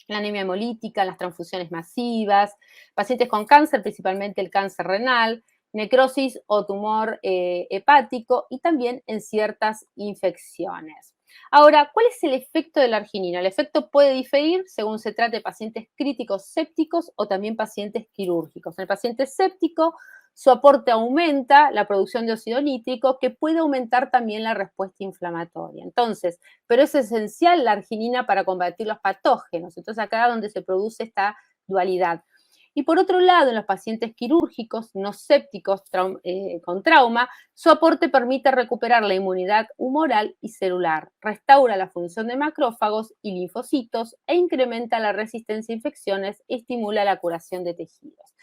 Speaker 2: la anemia hemolítica, las transfusiones masivas, pacientes con cáncer, principalmente el cáncer renal, necrosis o tumor hepático y también en ciertas infecciones. Ahora, ¿cuál es el efecto de la arginina? El efecto puede diferir según se trate de pacientes críticos sépticos o también pacientes quirúrgicos. En el paciente séptico, su aporte aumenta la producción de óxido nítrico, que puede aumentar también la respuesta inflamatoria. Entonces, pero es esencial la arginina para combatir los patógenos. Entonces, acá es donde se produce esta dualidad. Y por otro lado, en los pacientes quirúrgicos no sépticos con trauma, su aporte permite recuperar la inmunidad humoral y celular, restaura la función de macrófagos y linfocitos e incrementa la resistencia a infecciones y estimula la curación de tejidos.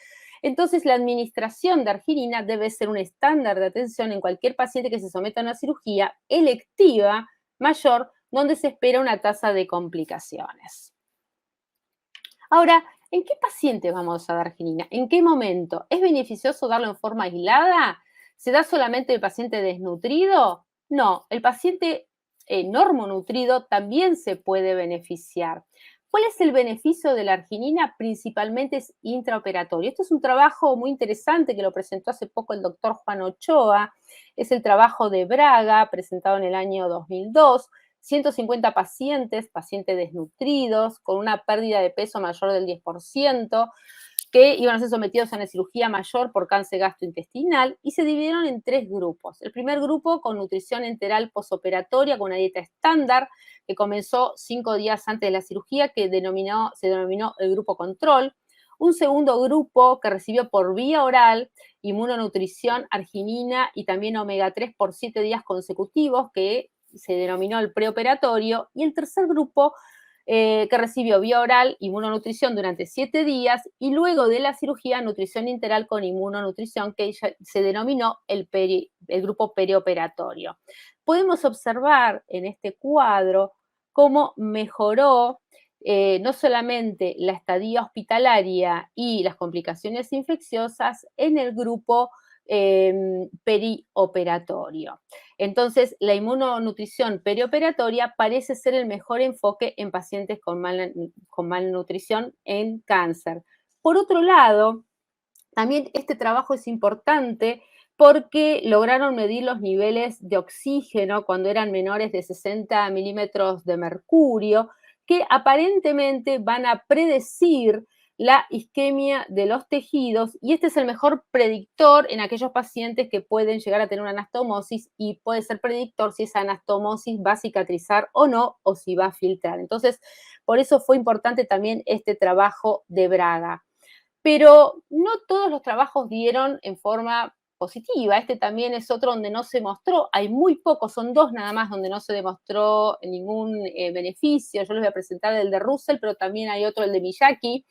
Speaker 2: Entonces, la administración de arginina debe ser un estándar de atención en cualquier paciente que se someta a una cirugía electiva mayor, donde se espera una tasa de complicaciones. Ahora, ¿en qué paciente vamos a dar arginina? ¿En qué momento? ¿Es beneficioso darlo en forma aislada? ¿Se da solamente el paciente desnutrido? No, el paciente normonutrido también se puede beneficiar. ¿Cuál es el beneficio de la arginina? Principalmente es intraoperatorio. Esto es un trabajo muy interesante que lo presentó hace poco el doctor Juan Ochoa. Es el trabajo de Braga, presentado en el año 2002. 150 pacientes desnutridos, con una pérdida de peso mayor del 10%, que iban a ser sometidos a una cirugía mayor por cáncer gastrointestinal y se dividieron en 3 grupos. El primer grupo con nutrición enteral posoperatoria con una dieta estándar que comenzó 5 días antes de la cirugía, que se denominó el grupo control. Un segundo grupo que recibió por vía oral inmunonutrición, arginina y también omega 3 por 7 días consecutivos, que se denominó el preoperatorio, y el tercer grupo que recibió vía oral inmunonutrición durante 7 días y luego de la cirugía nutrición integral con inmunonutrición, que se denominó el grupo perioperatorio. Podemos observar en este cuadro cómo mejoró no solamente la estadía hospitalaria y las complicaciones infecciosas en el grupo perioperatorio. Entonces, la inmunonutrición perioperatoria parece ser el mejor enfoque en pacientes con malnutrición en cáncer. Por otro lado, también este trabajo es importante porque lograron medir los niveles de oxígeno cuando eran menores de 60 milímetros de mercurio, que aparentemente van a predecir la isquemia de los tejidos, y este es el mejor predictor en aquellos pacientes que pueden llegar a tener una anastomosis, y puede ser predictor si esa anastomosis va a cicatrizar o no, o si va a filtrar. Entonces, por eso fue importante también este trabajo de Braga. Pero no todos los trabajos dieron en forma positiva. Este también es otro donde no se mostró, hay muy pocos, son 2 nada más donde no se demostró ningún beneficio. Yo les voy a presentar el de Russell, pero también hay otro, el de Miyake.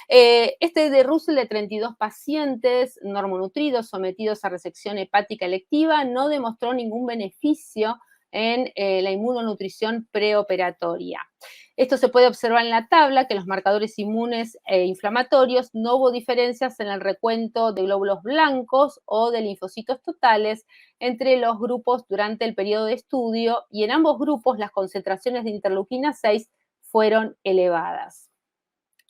Speaker 2: Este de Russell, de 32 pacientes normonutridos sometidos a resección hepática electiva, no demostró ningún beneficio en la inmunonutrición preoperatoria. Esto se puede observar en la tabla, que los marcadores inmunes e inflamatorios no hubo diferencias en el recuento de glóbulos blancos o de linfocitos totales entre los grupos durante el periodo de estudio, y en ambos grupos las concentraciones de interleuquina 6 fueron elevadas.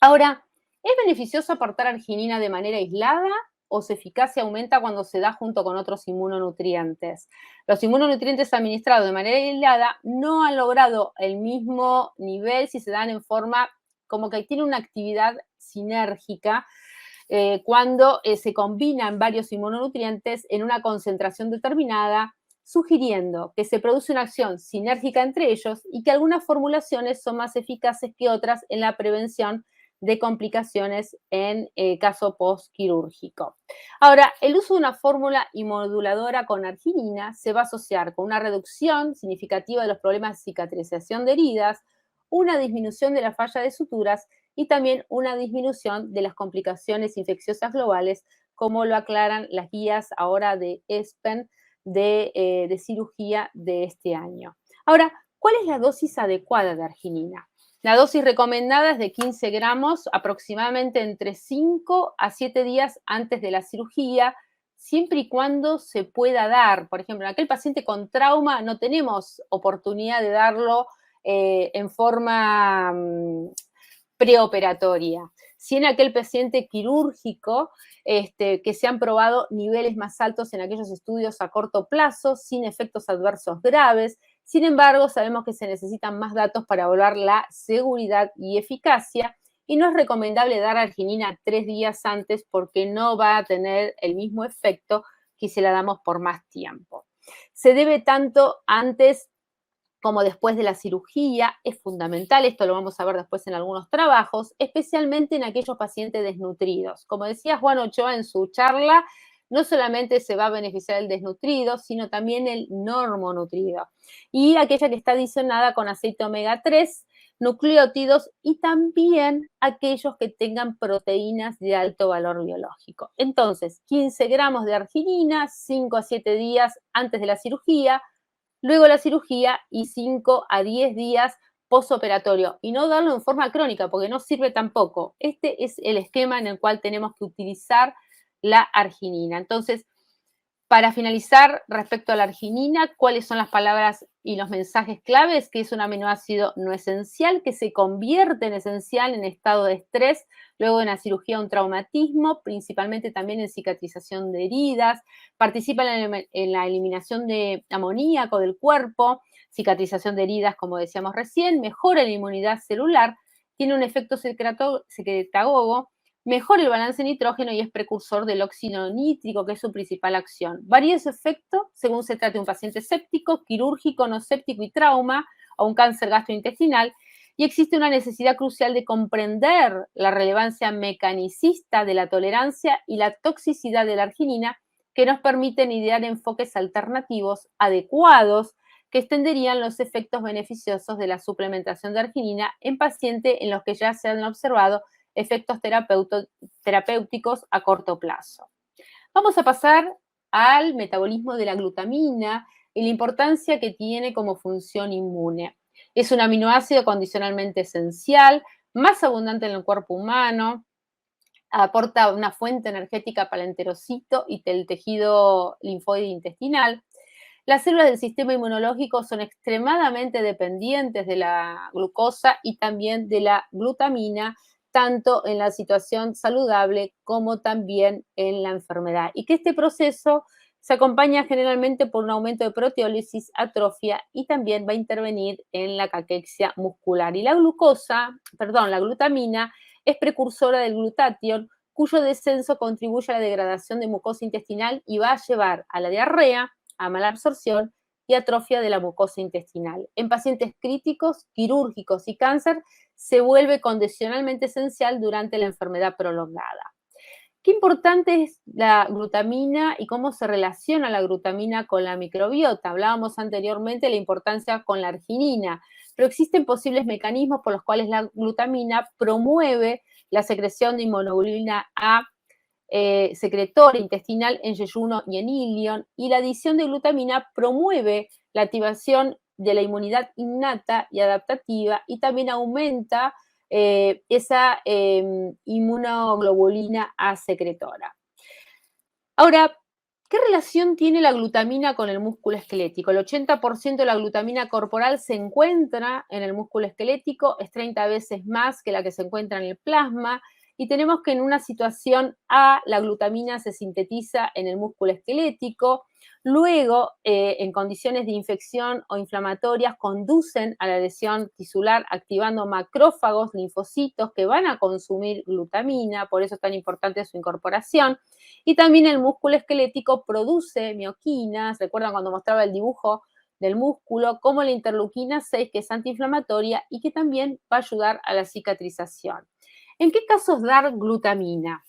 Speaker 2: Ahora, ¿es beneficioso aportar arginina de manera aislada o su eficacia aumenta cuando se da junto con otros inmunonutrientes? Los inmunonutrientes administrados de manera aislada no han logrado el mismo nivel si se dan en forma como que tiene una actividad sinérgica cuando se combinan varios inmunonutrientes en una concentración determinada, sugiriendo que se produce una acción sinérgica entre ellos y que algunas formulaciones son más eficaces que otras en la prevención de complicaciones en caso postquirúrgico. Ahora, el uso de una fórmula inmunomoduladora con arginina se va a asociar con una reducción significativa de los problemas de cicatrización de heridas, una disminución de la falla de suturas y también una disminución de las complicaciones infecciosas globales, como lo aclaran las guías ahora de ESPEN de cirugía de este año. Ahora, ¿cuál es la dosis adecuada de arginina? La dosis recomendada es de 15 gramos aproximadamente entre 5 a 7 días antes de la cirugía, siempre y cuando se pueda dar. Por ejemplo, en aquel paciente con trauma no tenemos oportunidad de darlo en forma preoperatoria. Si en aquel paciente quirúrgico, que se han probado niveles más altos en aquellos estudios a corto plazo, sin efectos adversos graves. Sin embargo, sabemos que se necesitan más datos para evaluar la seguridad y eficacia y no es recomendable dar arginina 3 días antes porque no va a tener el mismo efecto que si la damos por más tiempo. Se debe tanto antes como después de la cirugía, es fundamental, esto lo vamos a ver después en algunos trabajos, especialmente en aquellos pacientes desnutridos. Como decía Juan Ochoa en su charla, no solamente se va a beneficiar el desnutrido, sino también el normonutrido. Y aquella que está adicionada con aceite omega 3, nucleótidos y también aquellos que tengan proteínas de alto valor biológico. Entonces, 15 gramos de arginina, 5 a 7 días antes de la cirugía, luego la cirugía y 5 a 10 días postoperatorio. Y no darlo en forma crónica, porque no sirve tampoco. Este es el esquema en el cual tenemos que utilizar la arginina. Entonces, para finalizar, respecto a la arginina, ¿cuáles son las palabras y los mensajes claves? Que es un aminoácido no esencial, que se convierte en esencial en estado de estrés, luego de una cirugía o un traumatismo, principalmente también en cicatrización de heridas, participa en la eliminación de amoníaco del cuerpo, cicatrización de heridas, como decíamos recién, mejora la inmunidad celular, tiene un efecto secretagogo, mejora el balance de nitrógeno y es precursor del óxido nítrico, que es su principal acción. Varía su efecto según se trate de un paciente séptico, quirúrgico, no séptico y trauma, o un cáncer gastrointestinal, y existe una necesidad crucial de comprender la relevancia mecanicista de la tolerancia y la toxicidad de la arginina, que nos permiten idear enfoques alternativos adecuados que extenderían los efectos beneficiosos de la suplementación de arginina en pacientes en los que ya se han observado efectos terapéuticos a corto plazo. Vamos a pasar al metabolismo de la glutamina y la importancia que tiene como función inmune. Es un aminoácido condicionalmente esencial, más abundante en el cuerpo humano, aporta una fuente energética para el enterocito y el tejido linfoide intestinal. Las células del sistema inmunológico son extremadamente dependientes de la glucosa y también de la glutamina, tanto en la situación saludable como también en la enfermedad. Y que este proceso se acompaña generalmente por un aumento de proteólisis, atrofia y también va a intervenir en la caquexia muscular. Y la glutamina es precursora del glutatión, cuyo descenso contribuye a la degradación de mucosa intestinal y va a llevar a la diarrea, a mala absorción y atrofia de la mucosa intestinal. En pacientes críticos, quirúrgicos y cáncer, se vuelve condicionalmente esencial durante la enfermedad prolongada. Qué importante es la glutamina y cómo se relaciona la glutamina con la microbiota. Hablábamos anteriormente de la importancia con la arginina, pero existen posibles mecanismos por los cuales la glutamina promueve la secreción de inmunoglobulina A secretora intestinal en yeyuno y en ilion, y la adición de glutamina promueve la activación de la inmunidad innata y adaptativa y también aumenta esa inmunoglobulina A secretora. Ahora, ¿qué relación tiene la glutamina con el músculo esquelético? El 80% de la glutamina corporal se encuentra en el músculo esquelético, es 30 veces más que la que se encuentra en el plasma, y tenemos que en una situación A la glutamina se sintetiza en el músculo esquelético, luego en condiciones de infección o inflamatorias conducen a la lesión tisular activando macrófagos, linfocitos que van a consumir glutamina, por eso es tan importante su incorporación, y también el músculo esquelético produce mioquinas, recuerdan cuando mostraba el dibujo del músculo, como la interleuquina 6, que es antiinflamatoria y que también va a ayudar a la cicatrización. ¿En qué casos dar glutamina?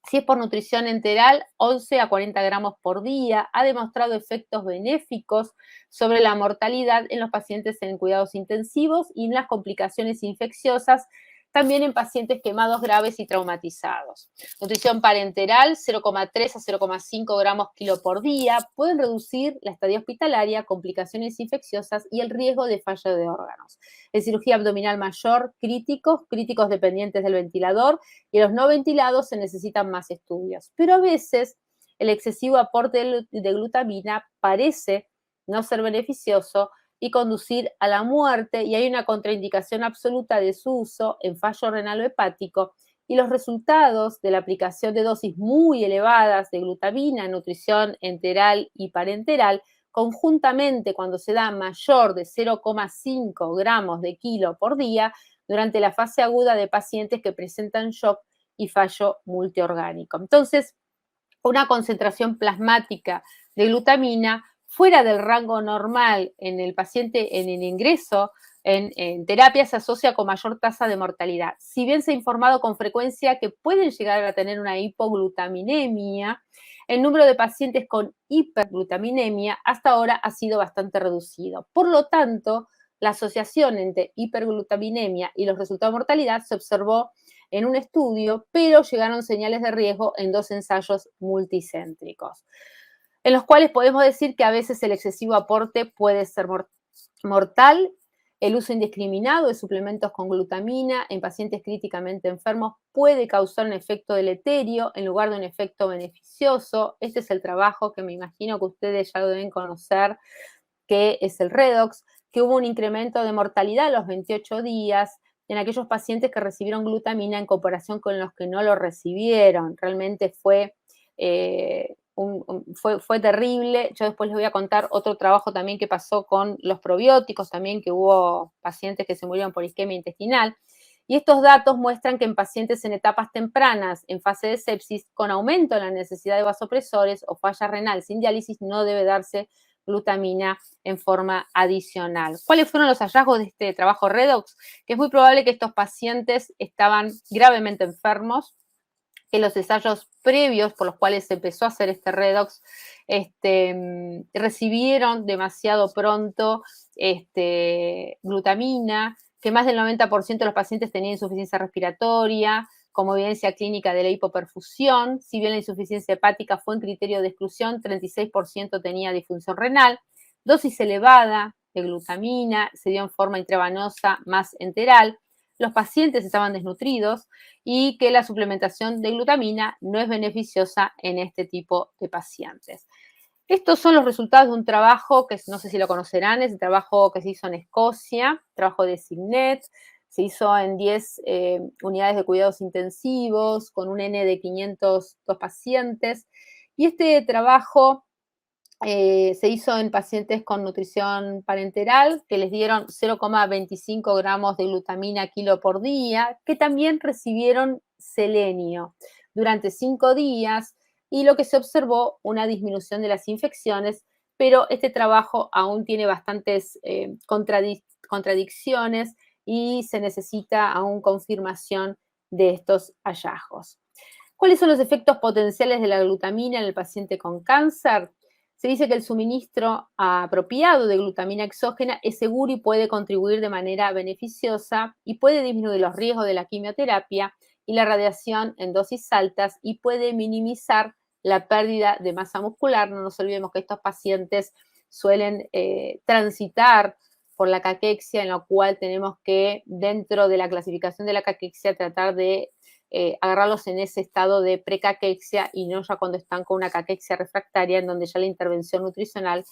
Speaker 2: Si es por nutrición enteral, 11 a 40 gramos por día, ha demostrado efectos benéficos sobre la mortalidad en los pacientes en cuidados intensivos y en las complicaciones infecciosas, también en pacientes quemados graves y traumatizados. Nutrición parenteral, 0,3 a 0,5 gramos kilo por día, pueden reducir la estadía hospitalaria, complicaciones infecciosas y el riesgo de fallo de órganos. En cirugía abdominal mayor, críticos dependientes del ventilador, y los no ventilados se necesitan más estudios. Pero a veces el excesivo aporte de glutamina parece no ser beneficioso y conducir a la muerte, y hay una contraindicación absoluta de su uso en fallo renal o hepático, y los resultados de la aplicación de dosis muy elevadas de glutamina en nutrición enteral y parenteral, conjuntamente cuando se da mayor de 0,5 gramos de kilo por día, durante la fase aguda de pacientes que presentan shock y fallo multiorgánico. Entonces, una concentración plasmática de glutamina fuera del rango normal en el paciente en el ingreso en terapia se asocia con mayor tasa de mortalidad. Si bien se ha informado con frecuencia que pueden llegar a tener una hipoglutaminemia, el número de pacientes con hiperglutaminemia hasta ahora ha sido bastante reducido. Por lo tanto, la asociación entre hiperglutaminemia y los resultados de mortalidad se observó en un estudio, pero llegaron señales de riesgo en 2 ensayos multicéntricos, en los cuales podemos decir que a veces el excesivo aporte puede ser mortal. El uso indiscriminado de suplementos con glutamina en pacientes críticamente enfermos puede causar un efecto deleterio en lugar de un efecto beneficioso. Este es el trabajo que me imagino que ustedes ya lo deben conocer, que es el redox, que hubo un incremento de mortalidad a los 28 días en aquellos pacientes que recibieron glutamina en comparación con los que no lo recibieron. Realmente fue fue terrible. Yo después les voy a contar otro trabajo también que pasó con los probióticos, también que hubo pacientes que se murieron por isquemia intestinal. Y estos datos muestran que en pacientes en etapas tempranas, en fase de sepsis, con aumento en la necesidad de vasopresores o falla renal sin diálisis, no debe darse glutamina en forma adicional. ¿Cuáles fueron los hallazgos de este trabajo redox? Que es muy probable que estos pacientes estaban gravemente enfermos, que los ensayos previos por los cuales se empezó a hacer este redox recibieron demasiado pronto glutamina, que más del 90% de los pacientes tenían insuficiencia respiratoria, como evidencia clínica de la hipoperfusión. Si bien la insuficiencia hepática fue un criterio de exclusión, 36% tenía disfunción renal. Dosis elevada de glutamina se dio en forma intravenosa más enteral. Los pacientes estaban desnutridos y que la suplementación de glutamina no es beneficiosa en este tipo de pacientes. Estos son los resultados de un trabajo que no sé si lo conocerán, es el trabajo que se hizo en Escocia, trabajo de Signet, se hizo en 10 unidades de cuidados intensivos con un N de 502 pacientes, y este trabajo se hizo en pacientes con nutrición parenteral, que les dieron 0,25 gramos de glutamina kilo por día, que también recibieron selenio durante 5 días, y lo que se observó, una disminución de las infecciones, pero este trabajo aún tiene bastantes contradicciones y se necesita aún confirmación de estos hallazgos. ¿Cuáles son los efectos potenciales de la glutamina en el paciente con cáncer? Se dice que el suministro apropiado de glutamina exógena es seguro y puede contribuir de manera beneficiosa y puede disminuir los riesgos de la quimioterapia y la radiación en dosis altas y puede minimizar la pérdida de masa muscular. No nos olvidemos que estos pacientes suelen transitar por la caquexia, en lo cual tenemos que, dentro de la clasificación de la caquexia, tratar de agarrarlos en ese estado de precaquexia y no ya cuando están con una caquexia refractaria, en donde ya la intervención nutricional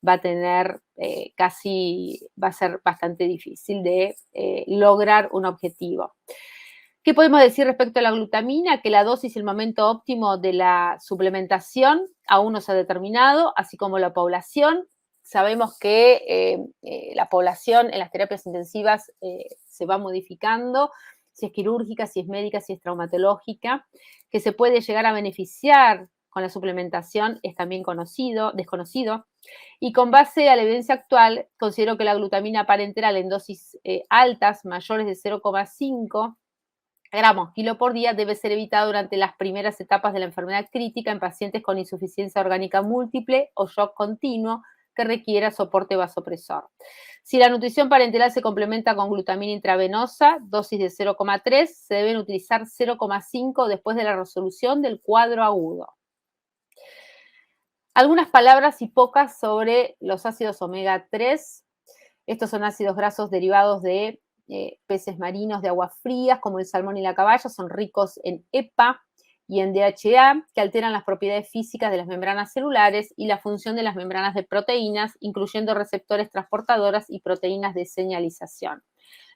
Speaker 2: va a tener va a ser bastante difícil de lograr un objetivo. ¿Qué podemos decir respecto a la glutamina? Que la dosis y el momento óptimo de la suplementación aún no se ha determinado, así como la población. Sabemos que la población en las terapias intensivas se va modificando, si es quirúrgica, si es médica, si es traumatológica, que se puede llegar a beneficiar con la suplementación es también desconocido, y con base a la evidencia actual, considero que la glutamina parenteral en dosis altas, mayores de 0,5 gramos kilo por día, debe ser evitado durante las primeras etapas de la enfermedad crítica en pacientes con insuficiencia orgánica múltiple o shock continuo que requiera soporte vasopresor. Si la nutrición parenteral se complementa con glutamina intravenosa, dosis de 0,3, se deben utilizar 0,5 después de la resolución del cuadro agudo. Algunas palabras y pocas sobre los ácidos omega 3. Estos son ácidos grasos derivados de peces marinos de aguas frías, como el salmón y la caballa, son ricos en EPA y en DHA, que alteran las propiedades físicas de las membranas celulares y la función de las membranas de proteínas, incluyendo receptores transportadoras y proteínas de señalización.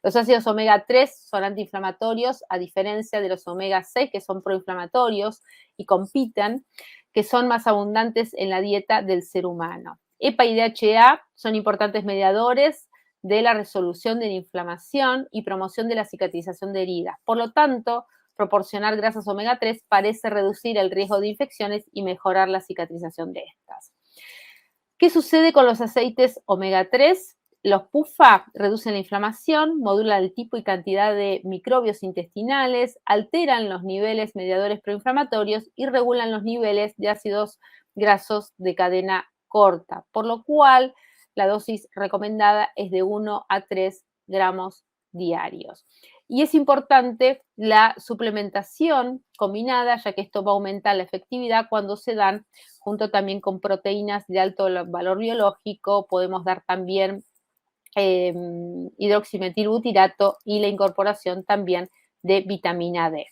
Speaker 2: Los ácidos omega 3 son antiinflamatorios, a diferencia de los omega 6, que son proinflamatorios y compiten, que son más abundantes en la dieta del ser humano. EPA y DHA son importantes mediadores de la resolución de la inflamación y promoción de la cicatrización de heridas. Por lo tanto, proporcionar grasas omega 3 parece reducir el riesgo de infecciones y mejorar la cicatrización de estas. ¿Qué sucede con los aceites omega 3? Los PUFA reducen la inflamación, modulan el tipo y cantidad de microbios intestinales, alteran los niveles mediadores proinflamatorios y regulan los niveles de ácidos grasos de cadena corta, por lo cual la dosis recomendada es de 1 a 3 gramos diarios. Y es importante la suplementación combinada, ya que esto va a aumentar la efectividad cuando se dan junto también con proteínas de alto valor biológico. Podemos dar también hidroximetilbutirato y la incorporación también de vitamina D.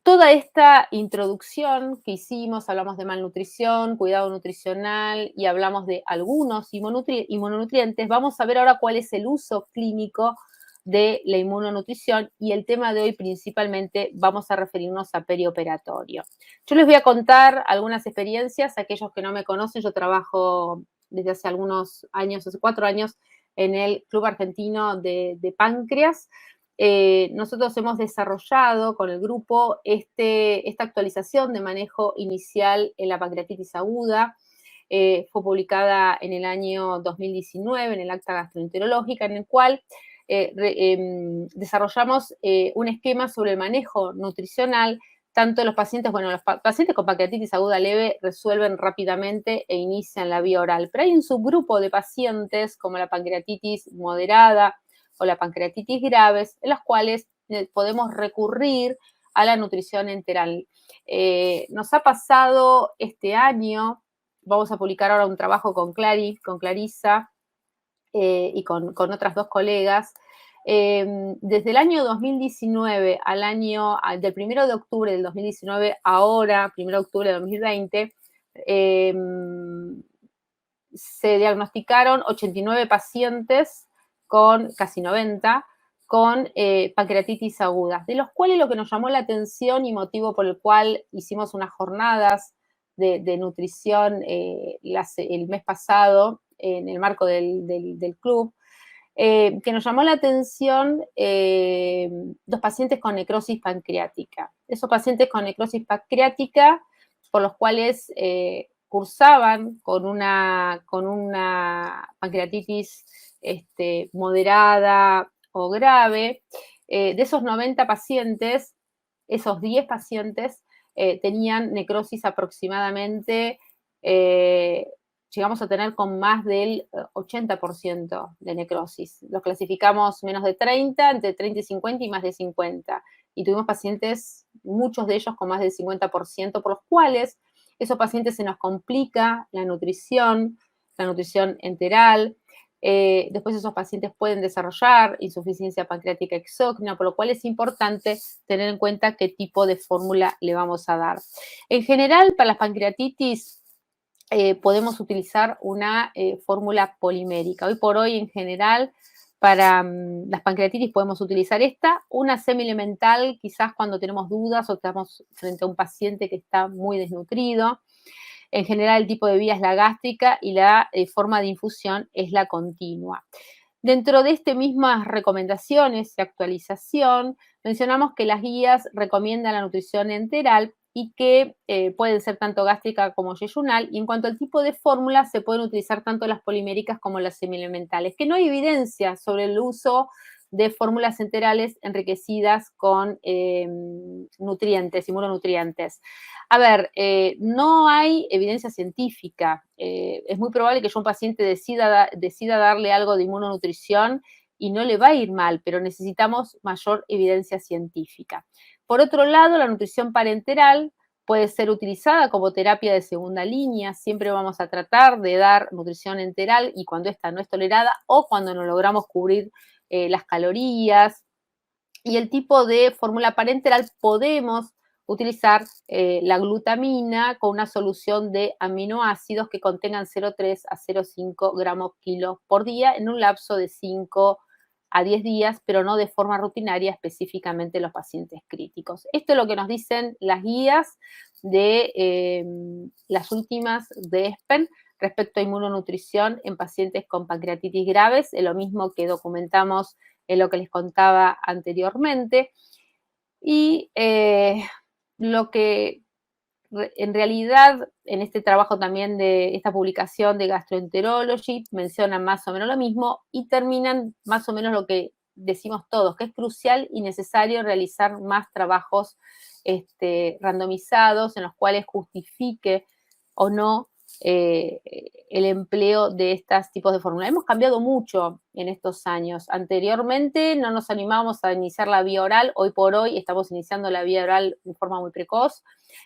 Speaker 2: Toda esta introducción que hicimos, hablamos de malnutrición, cuidado nutricional y hablamos de algunos inmunonutrientes, vamos a ver ahora cuál es el uso clínico de la inmunonutrición y el tema de hoy principalmente vamos a referirnos a perioperatorio. Yo les voy a contar algunas experiencias, aquellos que no me conocen, yo trabajo desde hace algunos años, hace 4 años, en el Club Argentino de Páncreas. Nosotros hemos desarrollado con el grupo esta actualización de manejo inicial en la pancreatitis aguda. Fue publicada en el año 2019 en el Acta Gastroenterológica, en el cual desarrollamos un esquema sobre el manejo nutricional. Tanto los pacientes, los pacientes con pancreatitis aguda leve resuelven rápidamente e inician la vía oral, pero hay un subgrupo de pacientes como la pancreatitis moderada o la pancreatitis graves, en las cuales podemos recurrir a la nutrición enteral. Nos ha pasado este año, vamos a publicar ahora un trabajo con Clarisa y con otras 2 colegas. Desde el año 2019 del 1 de octubre del 2019, ahora, 1 de octubre de 2020, se diagnosticaron 89 pacientes con casi 90 con pancreatitis aguda, de los cuales lo que nos llamó la atención y motivo por el cual hicimos unas jornadas de nutrición el mes pasado en el marco del club, que nos llamó la atención 2 pacientes con necrosis pancreática. Esos pacientes con necrosis pancreática, por los cuales cursaban con una pancreatitis moderada o grave, de esos 90 pacientes, esos 10 pacientes tenían necrosis aproximadamente, llegamos a tener con más del 80% de necrosis. Los clasificamos menos de 30, entre 30 y 50 y más de 50. Y tuvimos pacientes, muchos de ellos con más del 50%, por los cuales esos pacientes se nos complica la nutrición enteral. Después esos pacientes pueden desarrollar insuficiencia pancreática exógena, por lo cual es importante tener en cuenta qué tipo de fórmula le vamos a dar. En general, para las pancreatitis podemos utilizar una fórmula polimérica. Hoy por hoy, en general, Para las pancreatitis podemos utilizar esta, una semi-elemental quizás cuando tenemos dudas o estamos frente a un paciente que está muy desnutrido. En general el tipo de vía es la gástrica y la forma de infusión es la continua. Dentro de estas mismas recomendaciones y actualización, mencionamos que las guías recomiendan la nutrición enteral y que pueden ser tanto gástrica como yeyunal, y en cuanto al tipo de fórmula, se pueden utilizar tanto las poliméricas como las semielementales, que no hay evidencia sobre el uso de fórmulas enterales enriquecidas con nutrientes, inmunonutrientes. A ver, no hay evidencia científica. Es muy probable que yo a un paciente decida darle algo de inmunonutrición y no le va a ir mal, pero necesitamos mayor evidencia científica. Por otro lado, la nutrición parenteral puede ser utilizada como terapia de segunda línea. Siempre vamos a tratar de dar nutrición enteral y cuando esta no es tolerada o cuando no logramos cubrir las calorías. Y el tipo de fórmula parenteral podemos utilizar la glutamina con una solución de aminoácidos que contengan 0,3 a 0,5 gramos kilo por día en un lapso de 5 a 10 días, pero no de forma rutinaria, específicamente los pacientes críticos. Esto es lo que nos dicen las guías de las últimas de ESPEN respecto a inmunonutrición en pacientes con pancreatitis graves, es lo mismo que documentamos en lo que les contaba anteriormente. Y lo que en realidad en este trabajo también de esta publicación de Gastroenterology mencionan más o menos lo mismo y terminan más o menos lo que decimos todos, que es crucial y necesario realizar más trabajos randomizados en los cuales justifique o no el empleo de estos tipos de fórmulas. Hemos cambiado mucho en estos años. Anteriormente no nos animábamos a iniciar la vía oral, hoy por hoy estamos iniciando la vía oral de forma muy precoz.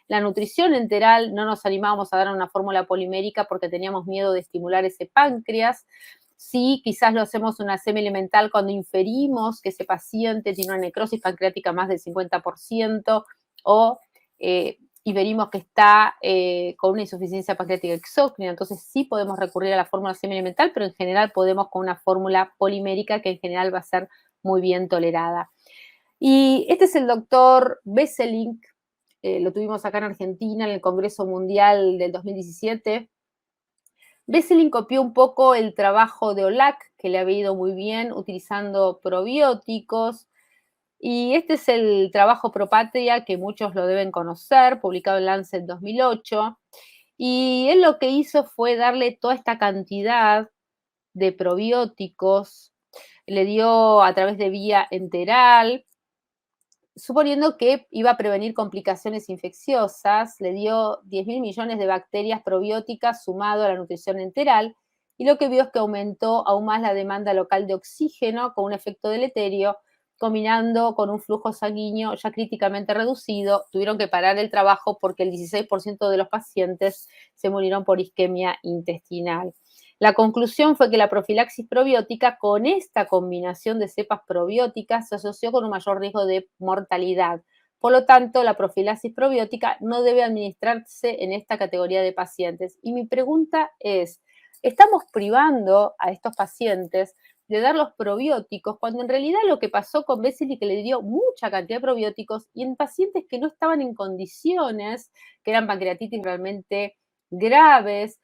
Speaker 2: La nutrición enteral no nos animábamos a dar una fórmula polimérica porque teníamos miedo de estimular ese páncreas. Sí, quizás lo hacemos una semi-elemental cuando inferimos que ese paciente tiene una necrosis pancreática más del 50% o y venimos que está con una insuficiencia pancreática exócrina, entonces sí podemos recurrir a la fórmula semi-elemental, pero en general podemos con una fórmula polimérica que en general va a ser muy bien tolerada. Y este es el doctor Besselink, lo tuvimos acá en Argentina en el Congreso Mundial del 2017. Besselink copió un poco el trabajo de Olac, que le había ido muy bien utilizando probióticos. Y este es el trabajo Propatria, que muchos lo deben conocer, publicado en Lancet 2008. Y él lo que hizo fue darle toda esta cantidad de probióticos, le dio a través de vía enteral, suponiendo que iba a prevenir complicaciones infecciosas, le dio 10.000 millones de bacterias probióticas sumado a la nutrición enteral, y lo que vio es que aumentó aún más la demanda local de oxígeno con un efecto deleterio, combinando con un flujo sanguíneo ya críticamente reducido. Tuvieron que parar el trabajo porque el 16% de los pacientes se murieron por isquemia intestinal. La conclusión fue que la profilaxis probiótica con esta combinación de cepas probióticas se asoció con un mayor riesgo de mortalidad. Por lo tanto, la profilaxis probiótica no debe administrarse en esta categoría de pacientes. Y mi pregunta es, ¿estamos privando a estos pacientes de dar los probióticos cuando en realidad lo que pasó con Besselink que le dio mucha cantidad de probióticos y en pacientes que no estaban en condiciones, que eran pancreatitis realmente graves?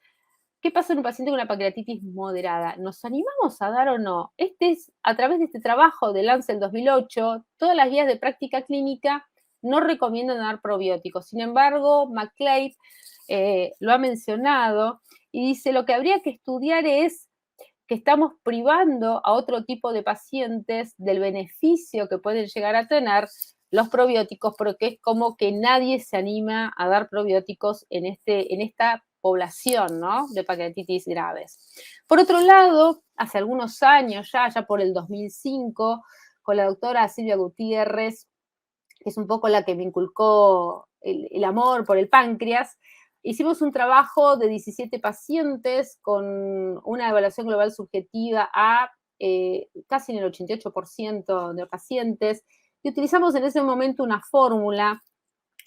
Speaker 2: ¿Qué pasa en un paciente con una pancreatitis moderada? ¿Nos animamos a dar o no? A través de este trabajo de Lancet 2008, todas las guías de práctica clínica no recomiendan dar probióticos. Sin embargo, McLeod lo ha mencionado y dice lo que habría que estudiar es que estamos privando a otro tipo de pacientes del beneficio que pueden llegar a tener los probióticos, porque es como que nadie se anima a dar probióticos en esta población, ¿no?, de pancreatitis graves. Por otro lado, hace algunos años, ya por el 2005, con la doctora Silvia Gutiérrez, que es un poco la que me inculcó el amor por el páncreas, hicimos un trabajo de 17 pacientes con una evaluación global subjetiva a casi en el 88% de pacientes, y utilizamos en ese momento una fórmula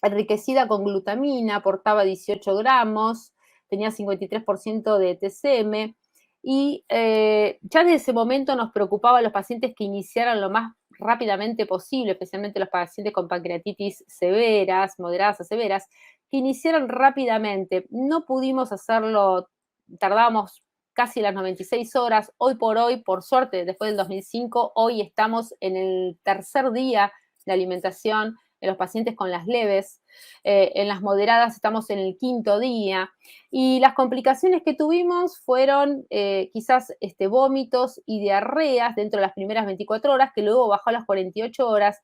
Speaker 2: enriquecida con glutamina, aportaba 18 gramos, tenía 53% de TCM, y ya desde ese momento nos preocupaba a los pacientes que iniciaran lo más rápidamente posible, especialmente los pacientes con pancreatitis severas, moderadas a severas, que iniciaran rápidamente. No pudimos hacerlo, tardábamos casi las 96 horas. Hoy por hoy, por suerte, después del 2005, hoy estamos en el tercer día de alimentación en los pacientes con las leves. En las moderadas estamos en el quinto día. Y las complicaciones que tuvimos fueron quizás vómitos y diarreas dentro de las primeras 24 horas, que luego bajó a las 48 horas.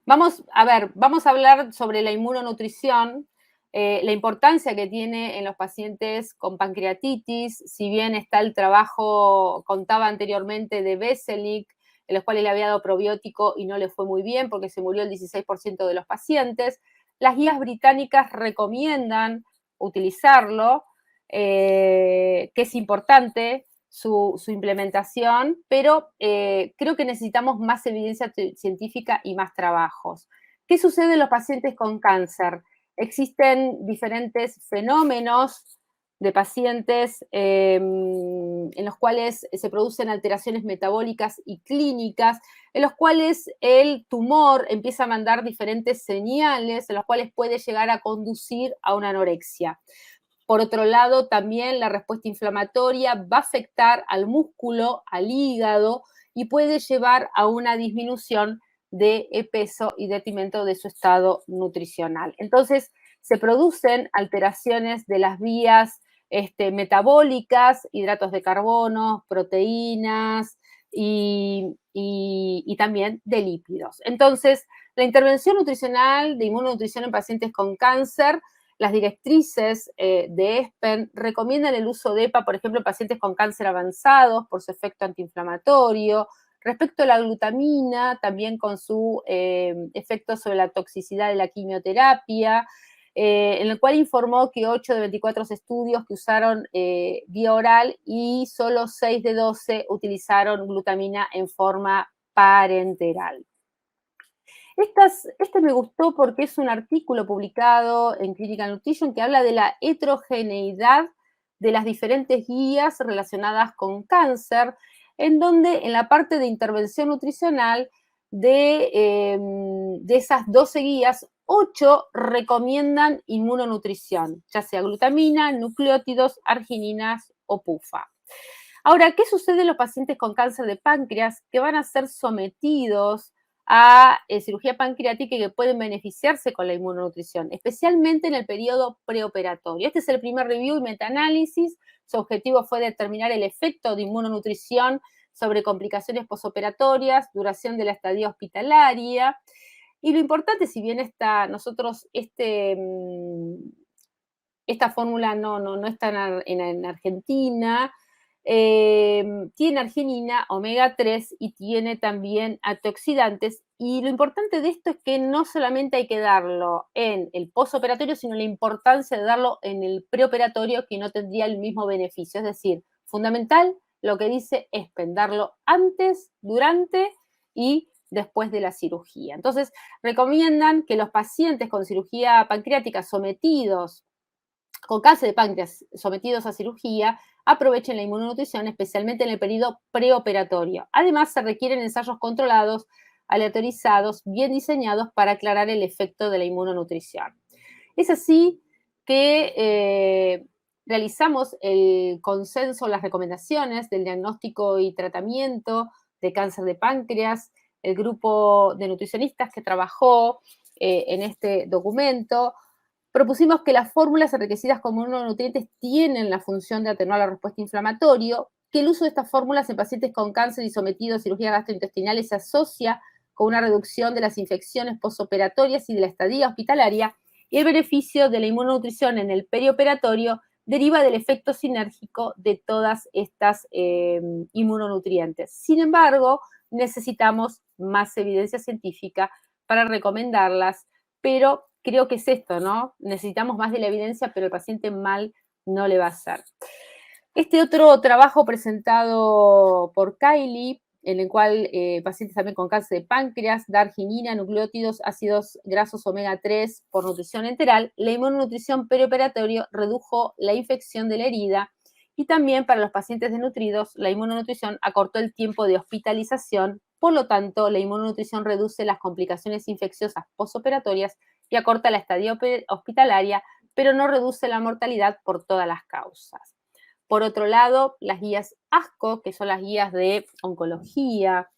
Speaker 2: Vamos a hablar sobre la inmunonutrición, la importancia que tiene en los pacientes con pancreatitis. Si bien está el trabajo, contaba anteriormente, de Veselic, en los cuales le había dado probiótico y no le fue muy bien porque se murió el 16% de los pacientes. Las guías británicas recomiendan utilizarlo, que es importante su implementación, pero creo que necesitamos más evidencia científica y más trabajos. ¿Qué sucede en los pacientes con cáncer? Existen diferentes fenómenos de pacientes en los cuales se producen alteraciones metabólicas y clínicas, en los cuales el tumor empieza a mandar diferentes señales, en los cuales puede llegar a conducir a una anorexia. Por otro lado, también la respuesta inflamatoria va a afectar al músculo, al hígado, y puede llevar a una disminución de peso y detrimento de su estado nutricional. Entonces, se producen alteraciones de las vías metabólicas, hidratos de carbono, proteínas y también de lípidos. Entonces, la intervención nutricional de inmunonutrición en pacientes con cáncer, las directrices de ESPEN recomiendan el uso de EPA, por ejemplo, en pacientes con cáncer avanzados por su efecto antiinflamatorio. Respecto a la glutamina, también con su efecto sobre la toxicidad de la quimioterapia, en el cual informó que 8 de 24 estudios que usaron vía oral y solo 6 de 12 utilizaron glutamina en forma parenteral. Este me gustó porque es un artículo publicado en Clinical Nutrition que habla de la heterogeneidad de las diferentes guías relacionadas con cáncer, en donde en la parte de intervención nutricional de esas 12 guías, 8 recomiendan inmunonutrición, ya sea glutamina, nucleótidos, argininas o PUFA. Ahora, ¿qué sucede en los pacientes con cáncer de páncreas que van a ser sometidos a cirugía pancreática y que pueden beneficiarse con la inmunonutrición, especialmente en el periodo preoperatorio? Este es el primer review y metaanálisis. Su objetivo fue determinar el efecto de inmunonutrición sobre complicaciones posoperatorias, duración de la estadía hospitalaria. Y lo importante, si bien esta fórmula no está en Argentina, tiene arginina, omega 3 y tiene también antioxidantes. Y lo importante de esto es que no solamente hay que darlo en el postoperatorio, sino la importancia de darlo en el preoperatorio, que no tendría el mismo beneficio. Es decir, fundamental lo que dice es darlo antes, durante y después de la cirugía. Entonces, recomiendan que los pacientes con cirugía pancreática sometidos con cáncer de páncreas sometidos a cirugía aprovechen la inmunonutrición, especialmente en el periodo preoperatorio. Además, se requieren ensayos controlados, aleatorizados, bien diseñados para aclarar el efecto de la inmunonutrición. Es así que realizamos el consenso, las recomendaciones del diagnóstico y tratamiento de cáncer de páncreas, el grupo de nutricionistas que trabajó en este documento. Propusimos que las fórmulas enriquecidas con mononutrientes tienen la función de atenuar la respuesta inflamatoria, que el uso de estas fórmulas en pacientes con cáncer y sometidos a cirugías gastrointestinales se asocia con una reducción de las infecciones postoperatorias y de la estadía hospitalaria, y el beneficio de la inmunonutrición en el perioperatorio deriva del efecto sinérgico de todas estas inmunonutrientes. Sin embargo, necesitamos más evidencia científica para recomendarlas, pero creo que es esto, ¿no? Necesitamos más de la evidencia, pero el paciente mal no le va a hacer. Este otro trabajo presentado por Kylie, en el cual pacientes también con cáncer de páncreas, da arginina, nucleótidos, ácidos grasos omega 3 por nutrición enteral, la inmunonutrición perioperatorio redujo la infección de la herida Y también para los pacientes desnutridos, la inmunonutrición acortó el tiempo de hospitalización, por lo tanto, la inmunonutrición reduce las complicaciones infecciosas postoperatorias y acorta la estadía hospitalaria, pero no reduce la mortalidad por todas las causas. Por otro lado, las guías ASCO, que son las guías de oncología,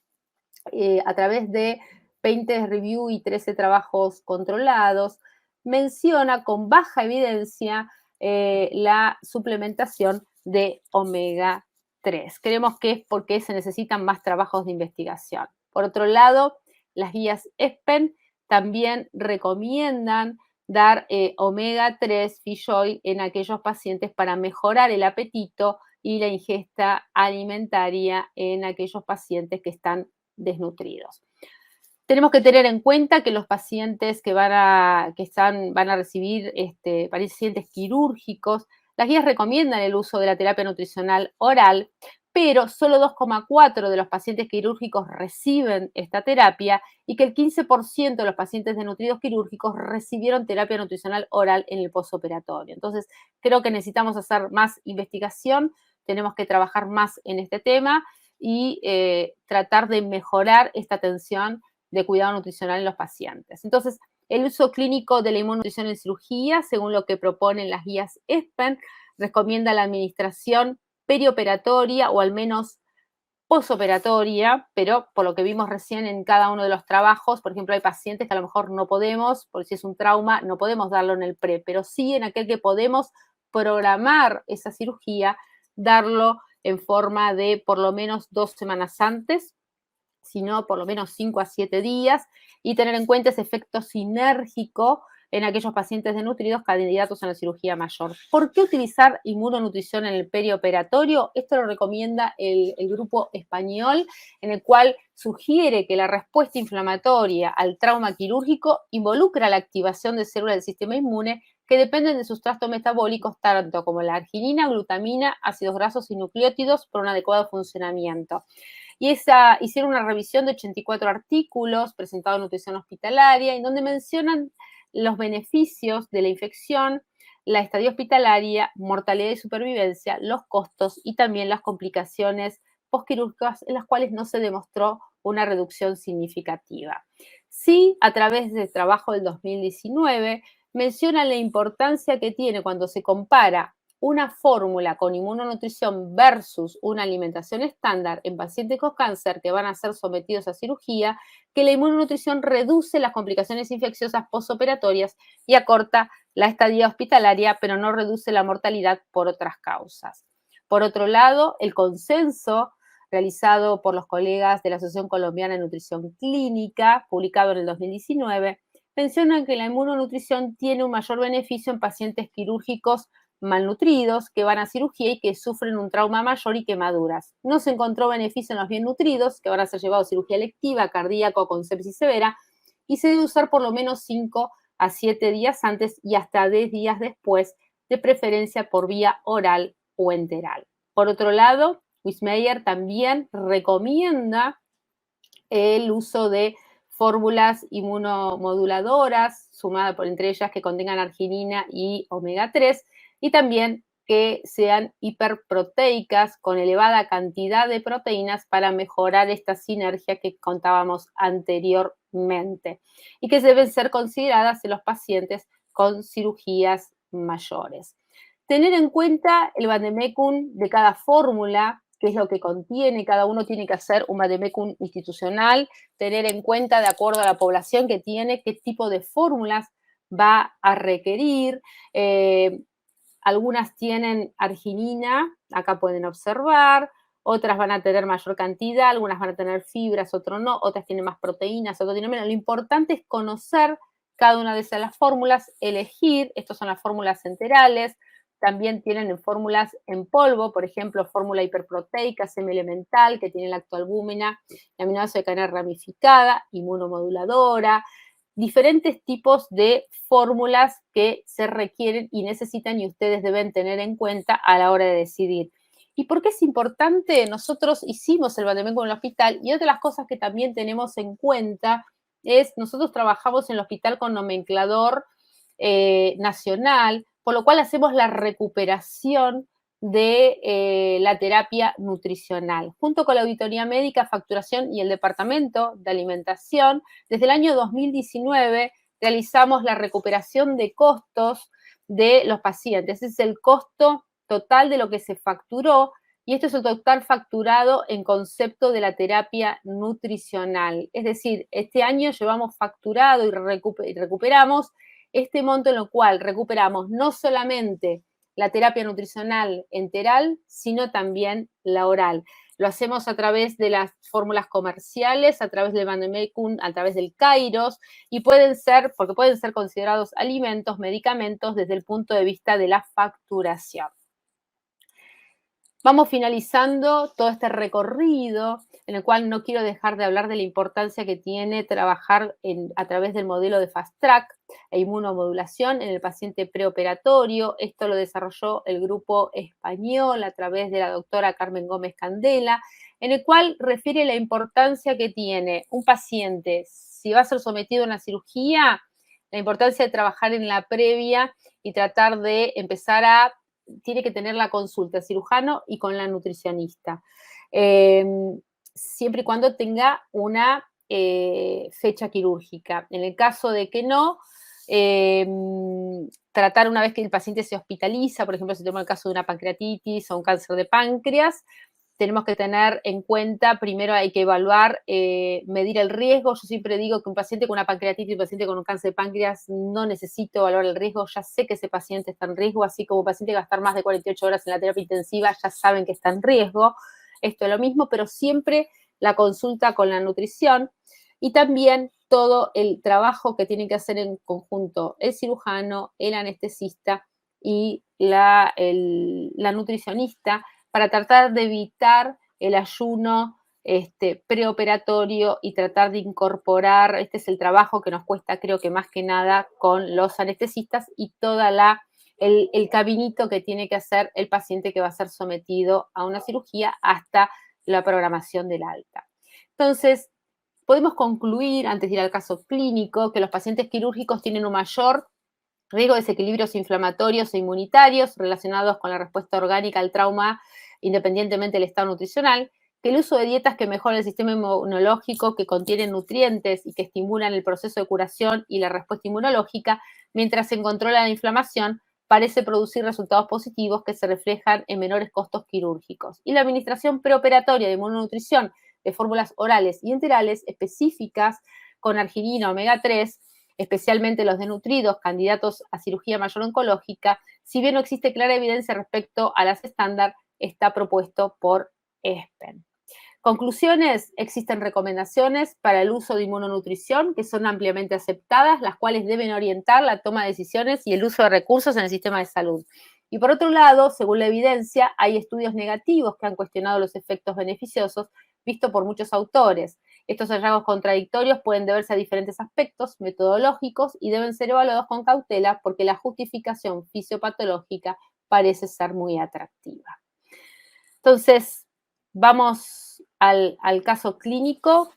Speaker 2: a través de 20 review y 13 trabajos controlados, menciona con baja evidencia la suplementación de omega 3. Creemos que es porque se necesitan más trabajos de investigación. Por otro lado, las guías ESPEN también recomiendan dar omega 3 fish oil en aquellos pacientes para mejorar el apetito y la ingesta alimentaria en aquellos pacientes que están desnutridos. Tenemos que tener en cuenta que los pacientes que van a recibir pacientes quirúrgicos, las guías recomiendan el uso de la terapia nutricional oral, pero solo 2,4 de los pacientes quirúrgicos reciben esta terapia y que el 15% de los pacientes desnutridos quirúrgicos recibieron terapia nutricional oral en el postoperatorio. Entonces, creo que necesitamos hacer más investigación, tenemos que trabajar más en este tema y tratar de mejorar esta atención de cuidado nutricional en los pacientes. Entonces, el uso clínico de la inmunonutrición en cirugía, según lo que proponen las guías ESPEN, recomienda la administración perioperatoria o al menos posoperatoria, pero por lo que vimos recién en cada uno de los trabajos, por ejemplo, hay pacientes que a lo mejor no podemos, por si es un trauma, no podemos darlo en el pre, pero sí en aquel que podemos programar esa cirugía, darlo en forma de por lo menos 2 semanas antes, sino por lo menos 5 a 7 días, y tener en cuenta ese efecto sinérgico en aquellos pacientes desnutridos candidatos a la cirugía mayor. ¿Por qué utilizar inmunonutrición en el perioperatorio? Esto lo recomienda el grupo español, en el cual sugiere que la respuesta inflamatoria al trauma quirúrgico involucra la activación de células del sistema inmune que dependen de sustratos metabólicos tanto como la arginina, glutamina, ácidos grasos y nucleótidos por un adecuado funcionamiento. Y hicieron una revisión de 84 artículos presentados en nutrición hospitalaria, en donde mencionan los beneficios de la infección, la estadía hospitalaria, mortalidad y supervivencia, los costos y también las complicaciones postquirúrgicas en las cuales no se demostró una reducción significativa. Sí, a través del trabajo del 2019, menciona la importancia que tiene cuando se compara una fórmula con inmunonutrición versus una alimentación estándar en pacientes con cáncer que van a ser sometidos a cirugía, que la inmunonutrición reduce las complicaciones infecciosas postoperatorias y acorta la estadía hospitalaria, pero no reduce la mortalidad por otras causas. Por otro lado, el consenso realizado por los colegas de la Asociación Colombiana de Nutrición Clínica, publicado en el 2019, menciona que la inmunonutrición tiene un mayor beneficio en pacientes quirúrgicos malnutridos que van a cirugía y que sufren un trauma mayor y quemaduras. No se encontró beneficio en los bien nutridos, que van a ser llevados a cirugía electiva, cardíaco con sepsis severa, y se debe usar por lo menos 5 a 7 días antes y hasta 10 días después, de preferencia por vía oral o enteral. Por otro lado, Wismeyer también recomienda el uso de fórmulas inmunomoduladoras, sumadas por entre ellas que contengan arginina y omega 3, y también que sean hiperproteicas con elevada cantidad de proteínas para mejorar esta sinergia que contábamos anteriormente y que deben ser consideradas en los pacientes con cirugías mayores. Tener en cuenta el vademecum de cada fórmula, qué es lo que contiene, cada uno tiene que hacer un vademecum institucional, tener en cuenta de acuerdo a la población que tiene, qué tipo de fórmulas va a requerir. Algunas tienen arginina, acá pueden observar, otras van a tener mayor cantidad, algunas van a tener fibras, otras no, otras tienen más proteínas, otras tienen menos. Lo importante es conocer cada una de esas fórmulas, elegir, estas son las fórmulas enterales, también tienen fórmulas en polvo, por ejemplo, fórmula hiperproteica, semi-elemental, que tiene lactoalbúmina, aminoácido de cadena ramificada, inmunomoduladora, diferentes tipos de fórmulas que se requieren y necesitan y ustedes deben tener en cuenta a la hora de decidir. ¿Y por qué es importante? Nosotros hicimos el vademecum en el hospital y otra de las cosas que también tenemos en cuenta es, nosotros trabajamos en el hospital con nomenclador nacional, por lo cual hacemos la recuperación de la terapia nutricional. Junto con la auditoría médica, facturación y el departamento de alimentación, desde el año 2019 realizamos la recuperación de costos de los pacientes. Ese es el costo total de lo que se facturó y esto es el total facturado en concepto de la terapia nutricional. Es decir, este año llevamos facturado y recuperamos este monto en lo cual recuperamos no solamente la terapia nutricional enteral, sino también la oral. Lo hacemos a través de las fórmulas comerciales, a través del Vandemekum, a través del Kairos, y pueden ser considerados alimentos, medicamentos, desde el punto de vista de la facturación. Vamos finalizando todo este recorrido, en el cual no quiero dejar de hablar de la importancia que tiene trabajar a través del modelo de Fast Track e inmunomodulación en el paciente preoperatorio. Esto lo desarrolló el grupo español a través de la doctora Carmen Gómez Candela, en el cual refiere la importancia que tiene un paciente, si va a ser sometido a una cirugía, la importancia de trabajar en la previa y tratar de empezar tiene que tener la consulta cirujano y con la nutricionista, siempre y cuando tenga una fecha quirúrgica. En el caso de que no, tratar una vez que el paciente se hospitaliza, por ejemplo, si tenemos el caso de una pancreatitis o un cáncer de páncreas, tenemos que tener en cuenta, primero hay que evaluar, medir el riesgo. Yo siempre digo que un paciente con una pancreatitis y un paciente con un cáncer de páncreas no necesito evaluar el riesgo, ya sé que ese paciente está en riesgo, así como un paciente que va a estar más de 48 horas en la terapia intensiva, ya saben que está en riesgo. Esto es lo mismo, pero siempre la consulta con la nutrición y también todo el trabajo que tienen que hacer en conjunto el cirujano, el anestesista y la nutricionista, para tratar de evitar el ayuno preoperatorio y tratar de incorporar, este es el trabajo que nos cuesta, creo que más que nada, con los anestesistas y toda el caminito que tiene que hacer el paciente que va a ser sometido a una cirugía hasta la programación del alta. Entonces, podemos concluir, antes de ir al caso clínico, que los pacientes quirúrgicos tienen un mayor riesgo de desequilibrios inflamatorios e inmunitarios relacionados con la respuesta orgánica al trauma, independientemente del estado nutricional, que el uso de dietas que mejoran el sistema inmunológico, que contienen nutrientes y que estimulan el proceso de curación y la respuesta inmunológica, mientras se controla la inflamación, parece producir resultados positivos que se reflejan en menores costos quirúrgicos. Y la administración preoperatoria de inmunonutrición de fórmulas orales y enterales específicas con arginina omega 3, especialmente los desnutridos, candidatos a cirugía mayor oncológica, si bien no existe clara evidencia respecto a las estándar, está propuesto por ESPEN. Conclusiones: existen recomendaciones para el uso de inmunonutrición que son ampliamente aceptadas, las cuales deben orientar la toma de decisiones y el uso de recursos en el sistema de salud. Y por otro lado, según la evidencia, hay estudios negativos que han cuestionado los efectos beneficiosos vistos por muchos autores. Estos hallazgos contradictorios pueden deberse a diferentes aspectos metodológicos y deben ser evaluados con cautela porque la justificación fisiopatológica parece ser muy atractiva. Entonces, vamos al caso clínico.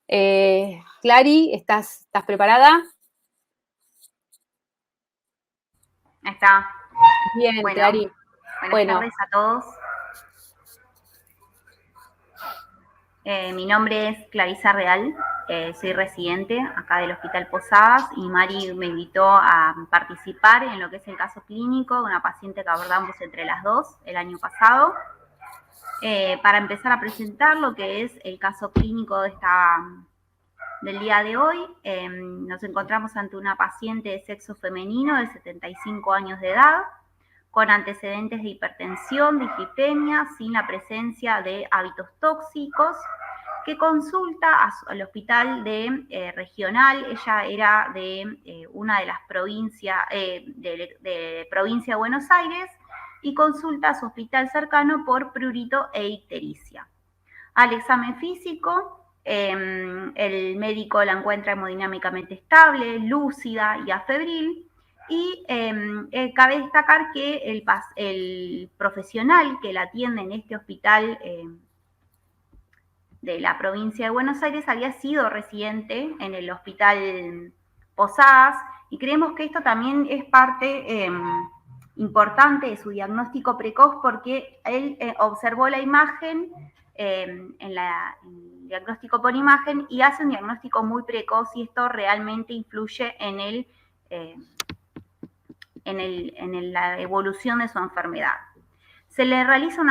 Speaker 2: Clary, ¿estás preparada?
Speaker 3: Ahí está.
Speaker 2: Bien, bueno, Clary.
Speaker 3: Buenas tardes a todos. Mi nombre es Clarisa Real, soy residente acá del Hospital Posadas y Mari me invitó a participar en lo que es el caso clínico de una paciente que abordamos entre las dos el año pasado. Para empezar a presentar lo que es el caso clínico del día de hoy, nos encontramos ante una paciente de sexo femenino de 75 años de edad, con antecedentes de hipertensión, dislipemia, sin la presencia de hábitos tóxicos, que consulta al hospital regional. Ella era de una de las provincias, de provincia de Buenos Aires, y consulta a su hospital cercano por prurito e ictericia. Al examen físico, el médico la encuentra hemodinámicamente estable, lúcida y afebril. Y cabe destacar que el profesional que la atiende en este hospital de la provincia de Buenos Aires había sido residente en el hospital Posadas, y creemos que esto también es parte importante de su diagnóstico precoz porque él observó la imagen en el diagnóstico por imagen y hace un diagnóstico muy precoz y esto realmente influye en la evolución de su enfermedad. Se le realiza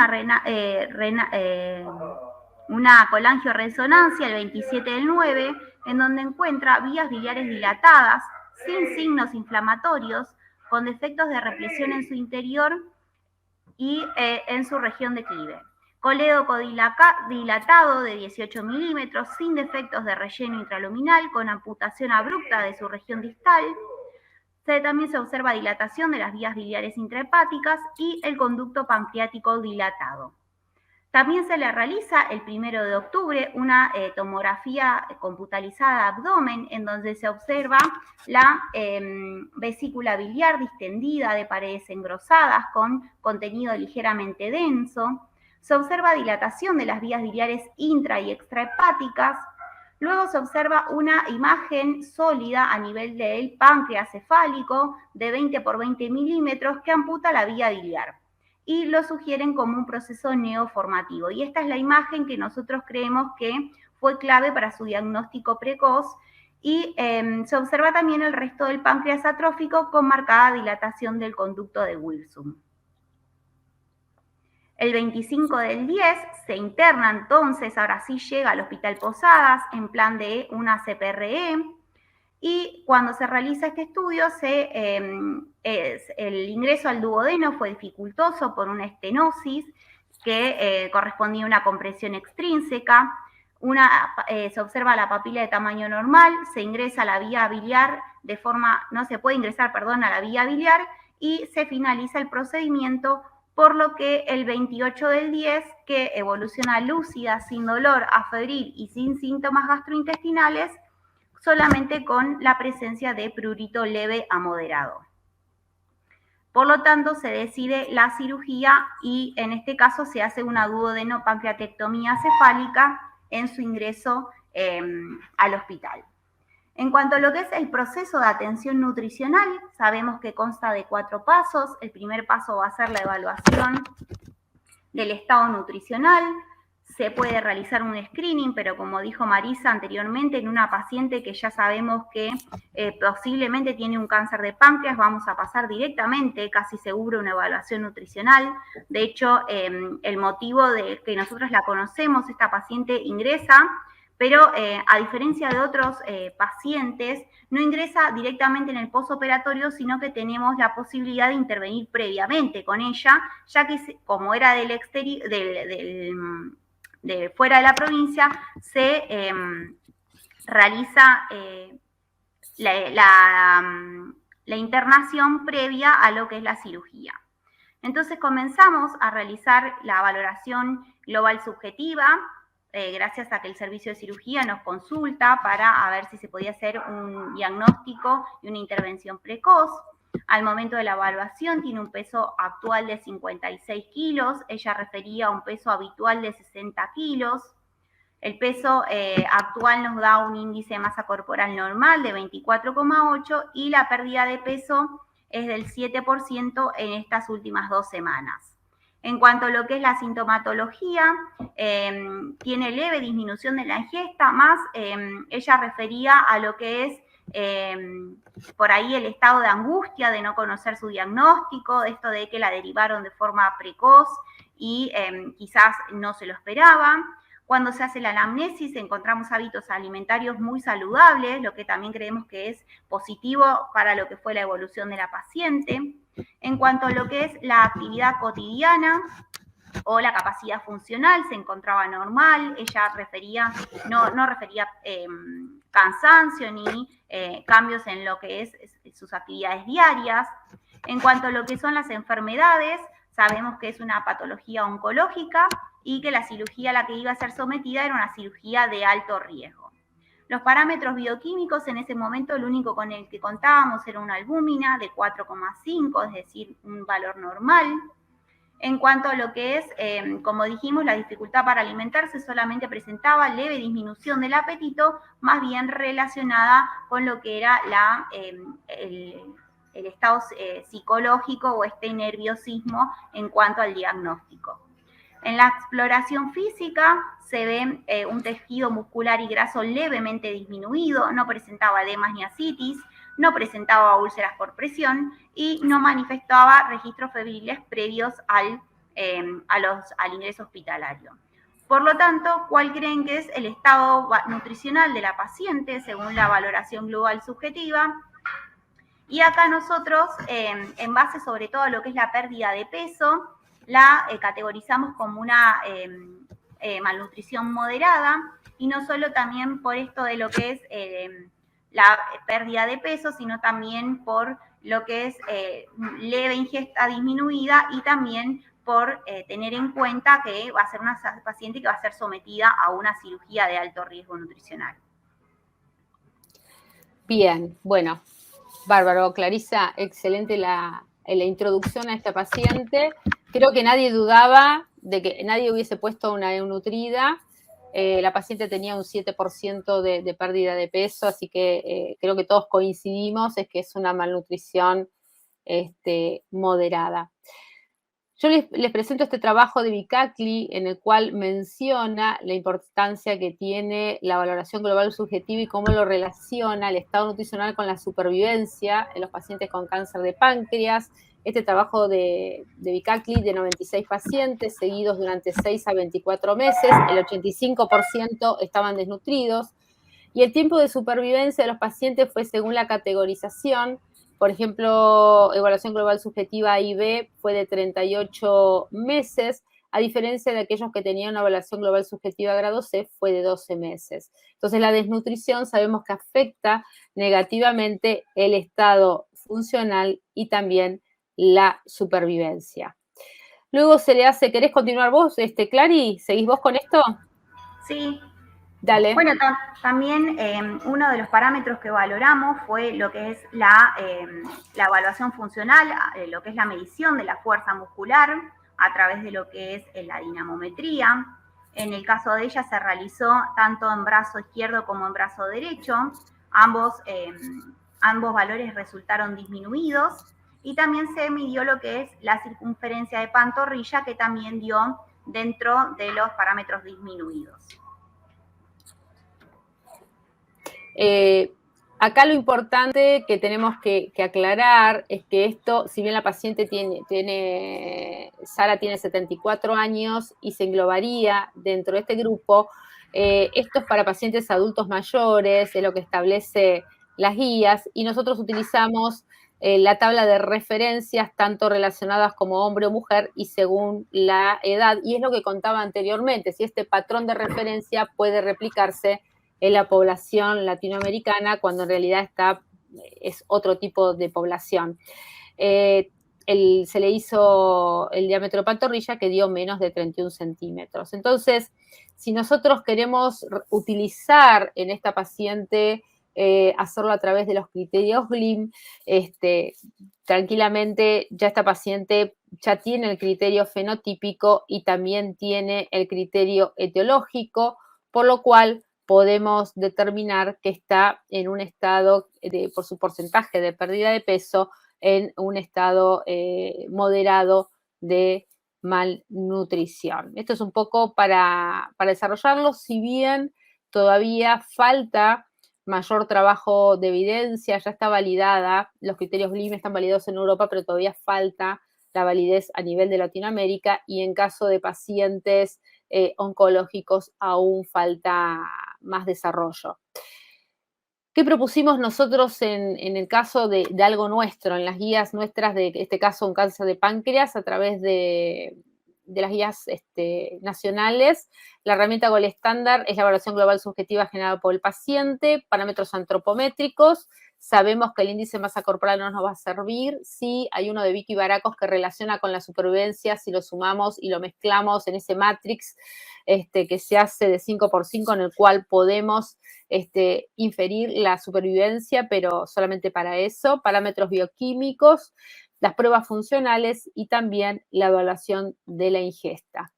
Speaker 3: una colangioresonancia el 27 del 9, en donde encuentra vías biliares dilatadas, sin signos inflamatorios, con defectos de represión en su interior y en su región de clive. Colédoco dilatado de 18 milímetros, sin defectos de relleno intraluminal, con amputación abrupta de su región distal. También se observa dilatación de las vías biliares intrahepáticas y el conducto pancreático dilatado. También se le realiza el 1 de octubre una tomografía computarizada de abdomen en donde se observa la vesícula biliar distendida de paredes engrosadas con contenido ligeramente denso. Se observa dilatación de las vías biliares intra y extrahepáticas. Luego se observa una imagen sólida a nivel del páncreas cefálico de 20 por 20 milímetros que amputa la vía biliar y lo sugieren como un proceso neoformativo. Y esta es la imagen que nosotros creemos que fue clave para su diagnóstico precoz y se observa también el resto del páncreas atrófico con marcada dilatación del conducto de Wilson. El 25 del 10 se interna entonces, ahora sí llega al Hospital Posadas en plan de una CPRE y cuando se realiza este estudio el ingreso al duodeno fue dificultoso por una estenosis que correspondía a una compresión extrínseca, se observa la papila de tamaño normal, se ingresa a la vía biliar no se puede ingresar, a la vía biliar y se finaliza el procedimiento, por lo que el 28 del 10, que evoluciona lúcida, sin dolor, afebril y sin síntomas gastrointestinales, solamente con la presencia de prurito leve a moderado. Por lo tanto, se decide la cirugía y en este caso se hace una duodenopancreatectomía cefálica en su ingreso al hospital. En cuanto a lo que es el proceso de atención nutricional, sabemos que consta de 4 pasos. El primer paso va a ser la evaluación del estado nutricional. Se puede realizar un screening, pero como dijo Marisa anteriormente, en una paciente que ya sabemos que posiblemente tiene un cáncer de páncreas, vamos a pasar directamente, casi seguro, una evaluación nutricional. De hecho, el motivo de que nosotros la conocemos, esta paciente ingresa, pero a diferencia de otros pacientes, no ingresa directamente en el postoperatorio, sino que tenemos la posibilidad de intervenir previamente con ella, ya que como era del exterior, de fuera de la provincia, se realiza la internación previa a lo que es la cirugía. Entonces comenzamos a realizar la valoración global subjetiva, gracias a que el servicio de cirugía nos consulta para ver si se podía hacer un diagnóstico y una intervención precoz. Al momento de la evaluación tiene un peso actual de 56 kilos, ella refería a un peso habitual de 60 kilos. El peso actual nos da un índice de masa corporal normal de 24,8 y la pérdida de peso es del 7% en estas últimas 2 semanas. En cuanto a lo que es la sintomatología, tiene leve disminución de la ingesta, más ella refería a lo que es por ahí el estado de angustia de no conocer su diagnóstico, de esto de que la derivaron de forma precoz y quizás no se lo esperaba. Cuando se hace la anamnesis encontramos hábitos alimentarios muy saludables, lo que también creemos que es positivo para lo que fue la evolución de la paciente. En cuanto a lo que es la actividad cotidiana o la capacidad funcional, se encontraba normal, ella no refería cansancio ni cambios en lo que es sus actividades diarias. En cuanto a lo que son las enfermedades, sabemos que es una patología oncológica y que la cirugía a la que iba a ser sometida era una cirugía de alto riesgo. Los parámetros bioquímicos en ese momento, el único con el que contábamos era una albúmina de 4,5, es decir, un valor normal. En cuanto a lo que es, como dijimos, la dificultad para alimentarse solamente presentaba leve disminución del apetito, más bien relacionada con lo que era el estado psicológico o este nerviosismo en cuanto al diagnóstico. En la exploración física se ve un tejido muscular y graso levemente disminuido, no presentaba edemas ni ascitis, no presentaba úlceras por presión y no manifestaba registros febriles previos al ingreso hospitalario. Por lo tanto, ¿cuál creen que es el estado nutricional de la paciente según la valoración global subjetiva? Y acá nosotros, en base sobre todo a lo que es la pérdida de peso, la categorizamos como una malnutrición moderada, y no solo también por esto de lo que es la pérdida de peso, sino también por lo que es leve ingesta disminuida y también por tener en cuenta que va a ser una paciente que va a ser sometida a una cirugía de alto riesgo nutricional.
Speaker 2: Bien, bueno, bárbaro, Clarisa, excelente la introducción a esta paciente. Creo que nadie dudaba de que nadie hubiese puesto una eunutrida. La paciente tenía un 7% de pérdida de peso, así que creo que todos coincidimos en que es una malnutrición moderada. Yo les presento este trabajo de Bicacli en el cual menciona la importancia que tiene la valoración global subjetiva y cómo lo relaciona el estado nutricional con la supervivencia en los pacientes con cáncer de páncreas. Este trabajo de Bicacli de 96 pacientes seguidos durante 6 a 24 meses, el 85% estaban desnutridos y el tiempo de supervivencia de los pacientes fue según la categorización. Por ejemplo, evaluación global subjetiva A y B fue de 38 meses, a diferencia de aquellos que tenían una evaluación global subjetiva grado C, fue de 12 meses. Entonces, la desnutrición sabemos que afecta negativamente el estado funcional y también la supervivencia. Luego se le hace, ¿querés continuar vos, Clary? ¿Seguís vos con esto?
Speaker 3: Sí.
Speaker 2: Dale.
Speaker 3: Bueno, también uno de los parámetros que valoramos fue lo que es la evaluación funcional, lo que es la medición de la fuerza muscular a través de lo que es la dinamometría. En el caso de ella se realizó tanto en brazo izquierdo como en brazo derecho. Ambos valores resultaron disminuidos y también se midió lo que es la circunferencia de pantorrilla, que también dio dentro de los parámetros disminuidos.
Speaker 2: Acá lo importante que tenemos que aclarar es que esto, si bien la paciente Sara tiene 74 años y se englobaría dentro de este grupo, esto es para pacientes adultos mayores, es lo que establece las guías, y nosotros utilizamos la tabla de referencias tanto relacionadas como hombre o mujer y según la edad, y es lo que contaba anteriormente, si este patrón de referencia puede replicarse en la población latinoamericana, cuando en realidad es otro tipo de población. Se le hizo el diámetro de pantorrilla que dio menos de 31 centímetros. Entonces, si nosotros queremos utilizar en esta paciente, hacerlo a través de los criterios GLIM, tranquilamente ya esta paciente ya tiene el criterio fenotípico y también tiene el criterio etiológico, por lo cual podemos determinar que está en un estado, por su porcentaje de pérdida de peso, en un estado moderado de malnutrición. Esto es un poco para desarrollarlo, si bien todavía falta mayor trabajo de evidencia, ya está validada, los criterios GLIM están validados en Europa, pero todavía falta la validez a nivel de Latinoamérica, y en caso de pacientes oncológicos aún falta más desarrollo. ¿Qué propusimos nosotros en el caso de algo nuestro, en las guías nuestras de este caso, un cáncer de páncreas, a través de las guías nacionales? La herramienta Gold Standard es la evaluación global subjetiva generada por el paciente, parámetros antropométricos. Sabemos que el índice de masa corporal no nos va a servir. Sí, hay uno de Vicky Baracos que relaciona con la supervivencia, si lo sumamos y lo mezclamos en ese matrix que se hace de 5x5, en el cual podemos inferir la supervivencia, pero solamente para eso, parámetros bioquímicos, las pruebas funcionales y también la evaluación de la ingesta.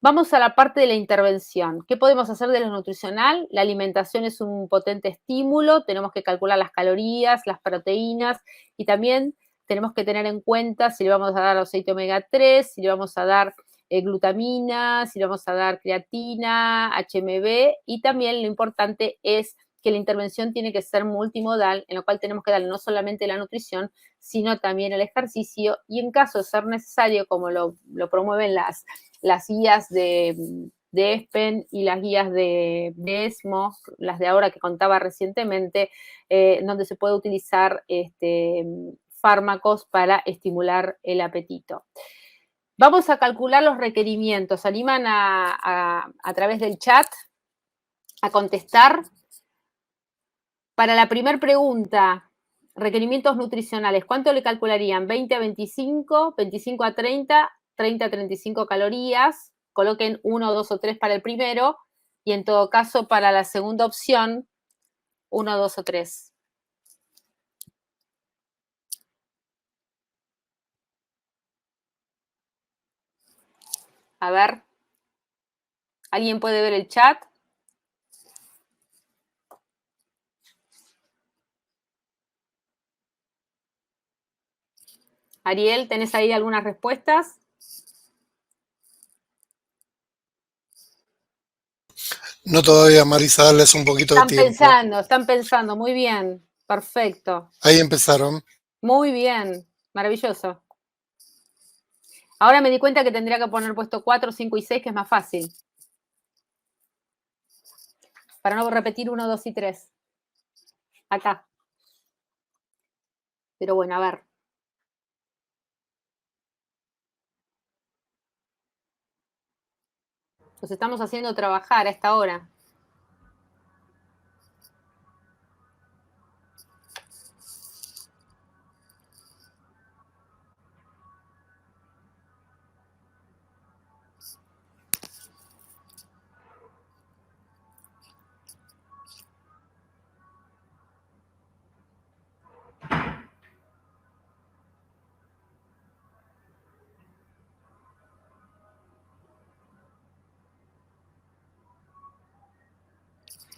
Speaker 2: Vamos a la parte de la intervención. ¿Qué podemos hacer de lo nutricional? La alimentación es un potente estímulo, tenemos que calcular las calorías, las proteínas y también tenemos que tener en cuenta si le vamos a dar aceite omega 3, si le vamos a dar glutamina, si le vamos a dar creatina, HMB y también lo importante es que la intervención tiene que ser multimodal, en lo cual tenemos que darle no solamente la nutrición, sino también el ejercicio y en caso de ser necesario, como lo promueven las guías de ESPEN y las guías de ESMO, las de ahora que contaba recientemente, donde se puede utilizar fármacos para estimular el apetito. Vamos a calcular los requerimientos. ¿Se animan a través del chat a contestar? Para la primera pregunta, requerimientos nutricionales, ¿cuánto le calcularían? 20 a 25, 25 a 30, 30 a 35 calorías. Coloquen 1, 2 o 3 para el primero y en todo caso para la segunda opción, 1, 2 o 3. A ver, ¿alguien puede ver el chat? Ariel, ¿tenés ahí algunas respuestas?
Speaker 4: No todavía, Marisa, darles un poquito de tiempo.
Speaker 2: Están pensando, muy bien, perfecto.
Speaker 4: Ahí empezaron.
Speaker 2: Muy bien, maravilloso. Ahora me di cuenta que tendría que poner puesto 4, 5 y 6, que es más fácil. Para no repetir 1, 2 y 3. Acá. Pero bueno, a ver. Los estamos haciendo trabajar a esta hora.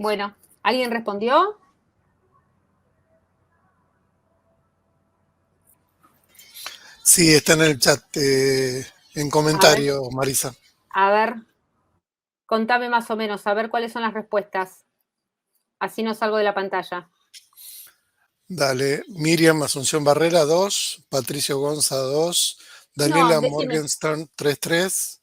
Speaker 2: Bueno, ¿alguien respondió?
Speaker 4: Sí, está en el chat, en comentarios, Marisa.
Speaker 2: A ver, contame más o menos, a ver cuáles son las respuestas. Así no salgo de la pantalla.
Speaker 4: Dale, Miriam Asunción Barrera, 2, Patricio Gonza, 2, Daniela Morgenstern, 3-3.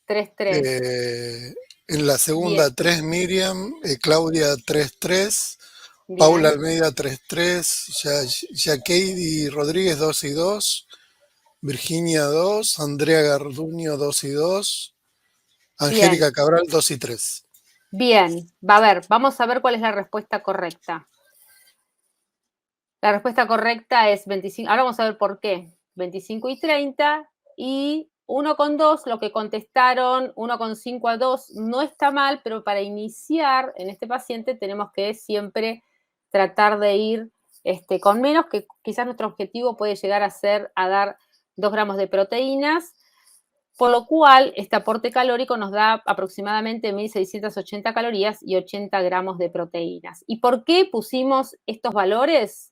Speaker 2: 3-3.
Speaker 4: En la segunda,
Speaker 2: 10.
Speaker 4: 3 Miriam, Claudia, 3-3,
Speaker 2: Bien.
Speaker 4: Paula Almeida, 3-3, Jaqueidi Rodríguez, 2 y 2, Virginia, 2, Andrea Garduño, 2 y 2, Angélica Cabral, 2 y 3.
Speaker 2: Bien, va a ver, vamos a ver cuál es la respuesta correcta. La respuesta correcta es 25, ahora vamos a ver por qué. 25 y 30 y 1,2, lo que contestaron 1,5 a 2 no está mal, pero para iniciar en este paciente tenemos que siempre tratar de ir con menos, que quizás nuestro objetivo puede llegar a ser a dar 2 gramos de proteínas, por lo cual este aporte calórico nos da aproximadamente 1.680 calorías y 80 gramos de proteínas. ¿Y por qué pusimos estos valores?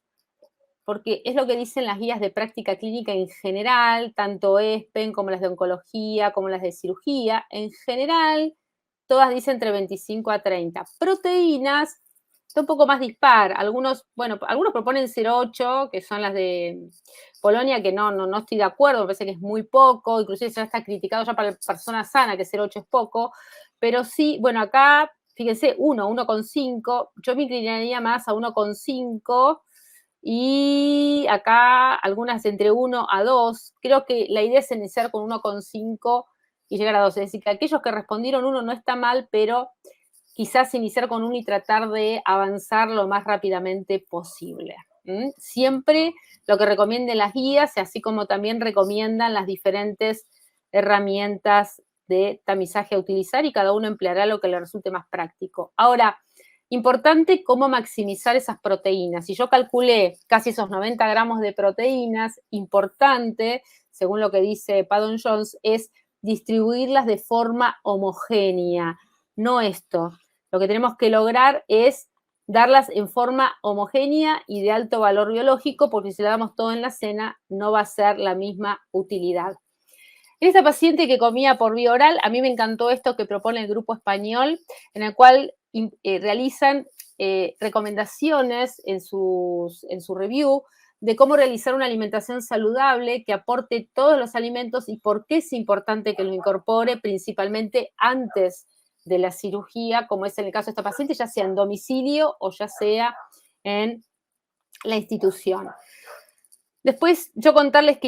Speaker 2: Porque es lo que dicen las guías de práctica clínica en general, tanto ESPEN como las de oncología, como las de cirugía. En general, todas dicen entre 25 a 30. Proteínas, está un poco más dispar. Algunos proponen 0,8, que son las de Polonia, que no estoy de acuerdo, me parece que es muy poco, inclusive ya está criticado ya para la persona sana, que 0,8 es poco, pero sí, bueno, acá, fíjense, 1,5, yo me inclinaría más a 1,5, y acá algunas entre 1 a 2. Creo que la idea es iniciar con 1,5 y llegar a 2. Es decir, que aquellos que respondieron 1 no está mal, pero quizás iniciar con 1 y tratar de avanzar lo más rápidamente posible. Siempre lo que recomienden las guías, así como también recomiendan las diferentes herramientas de tamizaje a utilizar y cada uno empleará lo que le resulte más práctico. Ahora, importante cómo maximizar esas proteínas. Si yo calculé casi esos 90 gramos de proteínas, importante, según lo que dice Paddon Jones, es distribuirlas de forma homogénea, no esto. Lo que tenemos que lograr es darlas en forma homogénea y de alto valor biológico, porque si le damos todo en la cena, no va a ser la misma utilidad. En esta paciente que comía por vía oral, a mí me encantó esto que propone el grupo español, en el cual realizan recomendaciones en su review de cómo realizar una alimentación saludable que aporte todos los alimentos y por qué es importante que lo incorpore, principalmente antes de la cirugía, como es en el caso de esta paciente, ya sea en domicilio o ya sea en la institución. Después, yo contarles que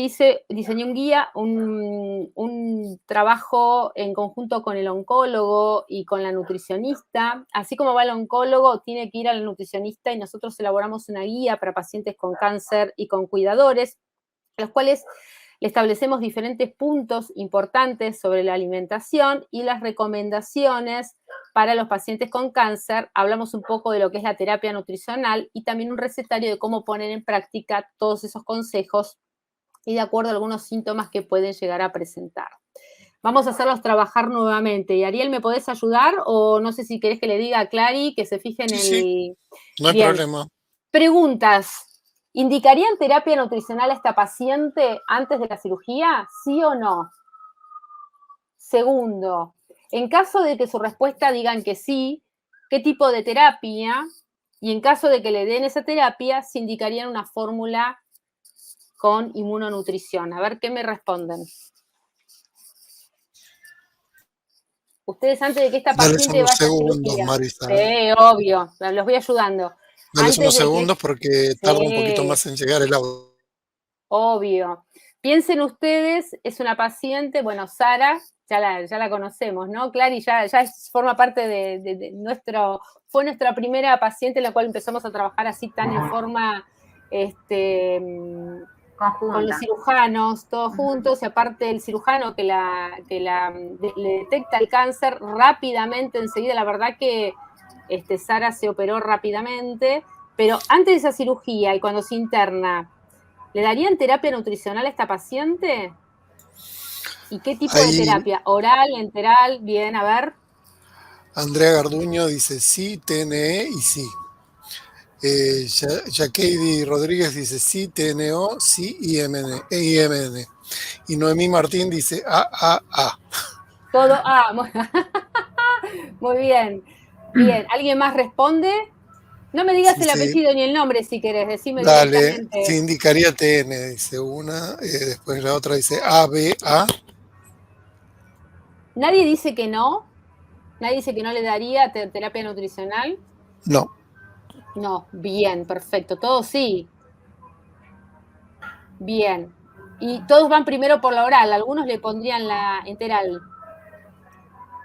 Speaker 2: diseñé un guía, un trabajo en conjunto con el oncólogo y con la nutricionista. Así como va el oncólogo, tiene que ir al nutricionista y nosotros elaboramos una guía para pacientes con cáncer y con cuidadores, los cuales le establecemos diferentes puntos importantes sobre la alimentación y las recomendaciones para los pacientes con cáncer. Hablamos un poco de lo que es la terapia nutricional y también un recetario de cómo poner en práctica todos esos consejos y de acuerdo a algunos síntomas que pueden llegar a presentar. Vamos a hacerlos trabajar nuevamente. Y Ariel, ¿me podés ayudar? O no sé si querés que le diga a Clary que se fije en
Speaker 4: Sí, no hay problema.
Speaker 2: Preguntas. ¿Indicarían terapia nutricional a esta paciente antes de la cirugía? ¿Sí o no? Segundo, en caso de que su respuesta digan que sí, ¿qué tipo de terapia? Y en caso de que le den esa terapia, se indicarían una fórmula con inmunonutrición. A ver, ¿qué me responden? Ustedes antes de que esta paciente vaya a cirugía.
Speaker 4: Marisa.
Speaker 2: Sí, obvio, los voy ayudando.
Speaker 4: Dale unos segundos porque tarda un poquito más en llegar el audio.
Speaker 2: Obvio. Piensen ustedes, es una paciente, bueno, Sara, ya la conocemos, ¿no? Clary ya forma parte de fue nuestra primera paciente en la cual empezamos a trabajar así tan en forma con los cirujanos, todos juntos, y aparte el cirujano que le detecta el cáncer rápidamente, enseguida, la verdad que Sara se operó rápidamente, pero antes de esa cirugía y cuando se interna, ¿le darían terapia nutricional a esta paciente? ¿Y qué tipo de terapia? ¿Oral, enteral? Bien, a ver.
Speaker 4: Andrea Garduño dice sí, TNE y sí. Jacqueline Rodríguez dice sí, TNO, sí, IMN. Y Noemí Martín dice A.
Speaker 2: Todo A. Muy bien. Bien, ¿alguien más responde? No me digas el apellido ni el nombre si querés, decime directamente.
Speaker 4: Dale, se indicaría TN, dice una, después la otra dice ABA.
Speaker 2: ¿Nadie dice que no? ¿Nadie dice que no le daría terapia nutricional?
Speaker 4: No.
Speaker 2: No, bien, perfecto, todos sí. Bien. Y todos van primero por la oral, algunos le pondrían la enteral.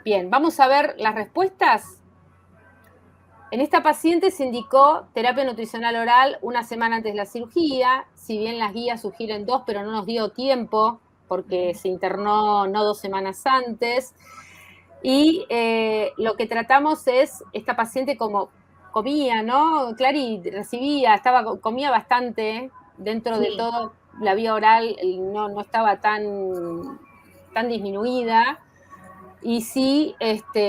Speaker 2: Bien, vamos a ver las respuestas. En esta paciente se indicó terapia nutricional oral una semana antes de la cirugía, si bien las guías sugieren 2, pero no nos dio tiempo porque se internó no 2 semanas antes. Y lo que tratamos es, esta paciente como comía, ¿no? Clary comía bastante, dentro de todo la vía oral no estaba tan disminuida. Y sí,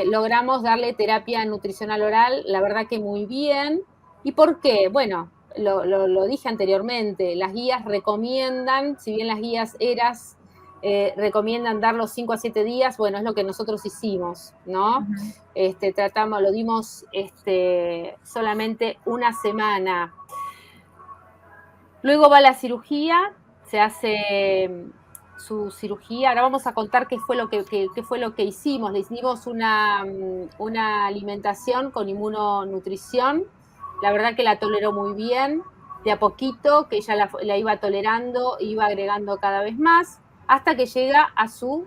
Speaker 2: logramos darle terapia nutricional oral, la verdad que muy bien. ¿Y por qué? Bueno, lo dije anteriormente, las guías recomiendan, si bien las guías ERAS recomiendan dar los 5 a 7 días, bueno, es lo que nosotros hicimos, ¿no? Lo dimos solamente una semana. Luego va la cirugía, se hace su cirugía. Ahora vamos a contar qué fue lo que hicimos. Le hicimos una alimentación con inmunonutrición. La verdad que la toleró muy bien. De a poquito, que ella la iba tolerando, iba agregando cada vez más, hasta que llega a su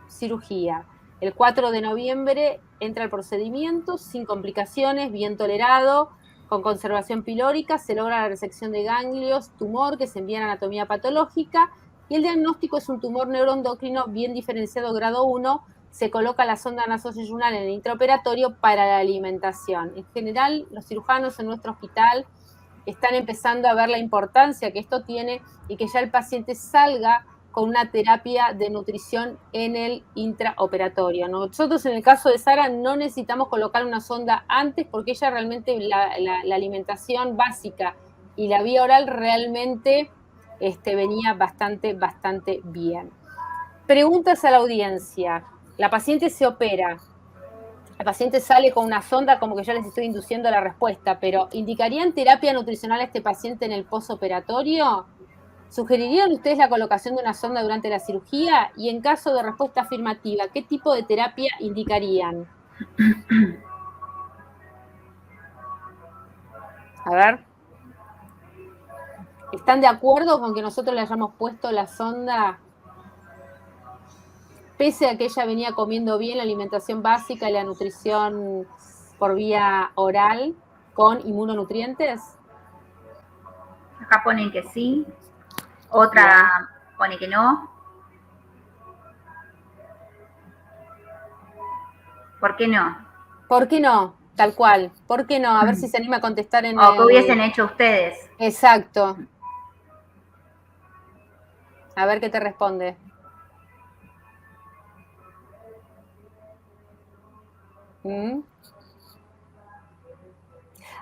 Speaker 2: cirugía. El 4 de noviembre entra el procedimiento, sin complicaciones, bien tolerado, con conservación pilórica, se logra la resección de ganglios, tumor que se envía a anatomía patológica, y el diagnóstico es un tumor neuroendocrino bien diferenciado grado 1, se coloca la sonda nasoyeyunal en el intraoperatorio para la alimentación. En general, los cirujanos en nuestro hospital están empezando a ver la importancia que esto tiene y que ya el paciente salga con una terapia de nutrición en el intraoperatorio. Nosotros en el caso de Sara no necesitamos colocar una sonda antes porque ella realmente la alimentación básica y la vía oral realmente venía bastante bien. Preguntas a la audiencia. La paciente se opera. La paciente sale con una sonda, como que yo les estoy induciendo la respuesta, pero ¿indicarían terapia nutricional a este paciente en el posoperatorio? ¿Sugerirían ustedes la colocación de una sonda durante la cirugía? Y en caso de respuesta afirmativa, ¿qué tipo de terapia indicarían? A ver. ¿Están de acuerdo con que nosotros le hayamos puesto la sonda pese a que ella venía comiendo bien la alimentación básica y la nutrición por vía oral con inmunonutrientes?
Speaker 3: Acá ponen que sí, otra pone que no. ¿Por qué no?
Speaker 2: ¿Por qué no? Tal cual. ¿Por qué no? A ver si se anima a contestar en
Speaker 3: o ¿qué hubiesen hecho ustedes?
Speaker 2: Exacto. A ver qué te responde.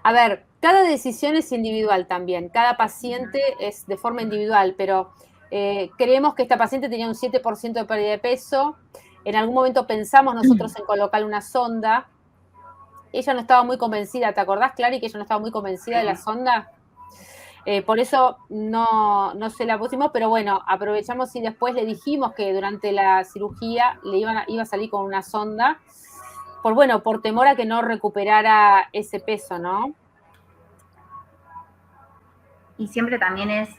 Speaker 2: A ver, cada decisión es individual también, cada paciente es de forma individual, pero creemos que esta paciente tenía un 7% de pérdida de peso, en algún momento pensamos nosotros en colocarle una sonda, ella no estaba muy convencida, ¿te acordás, Clary, que ella no estaba muy convencida de la sonda? Por eso no se la pusimos, pero bueno, aprovechamos y después le dijimos que durante la cirugía iba a salir con una sonda, por temor a que no recuperara ese peso, ¿no?
Speaker 3: Y siempre también es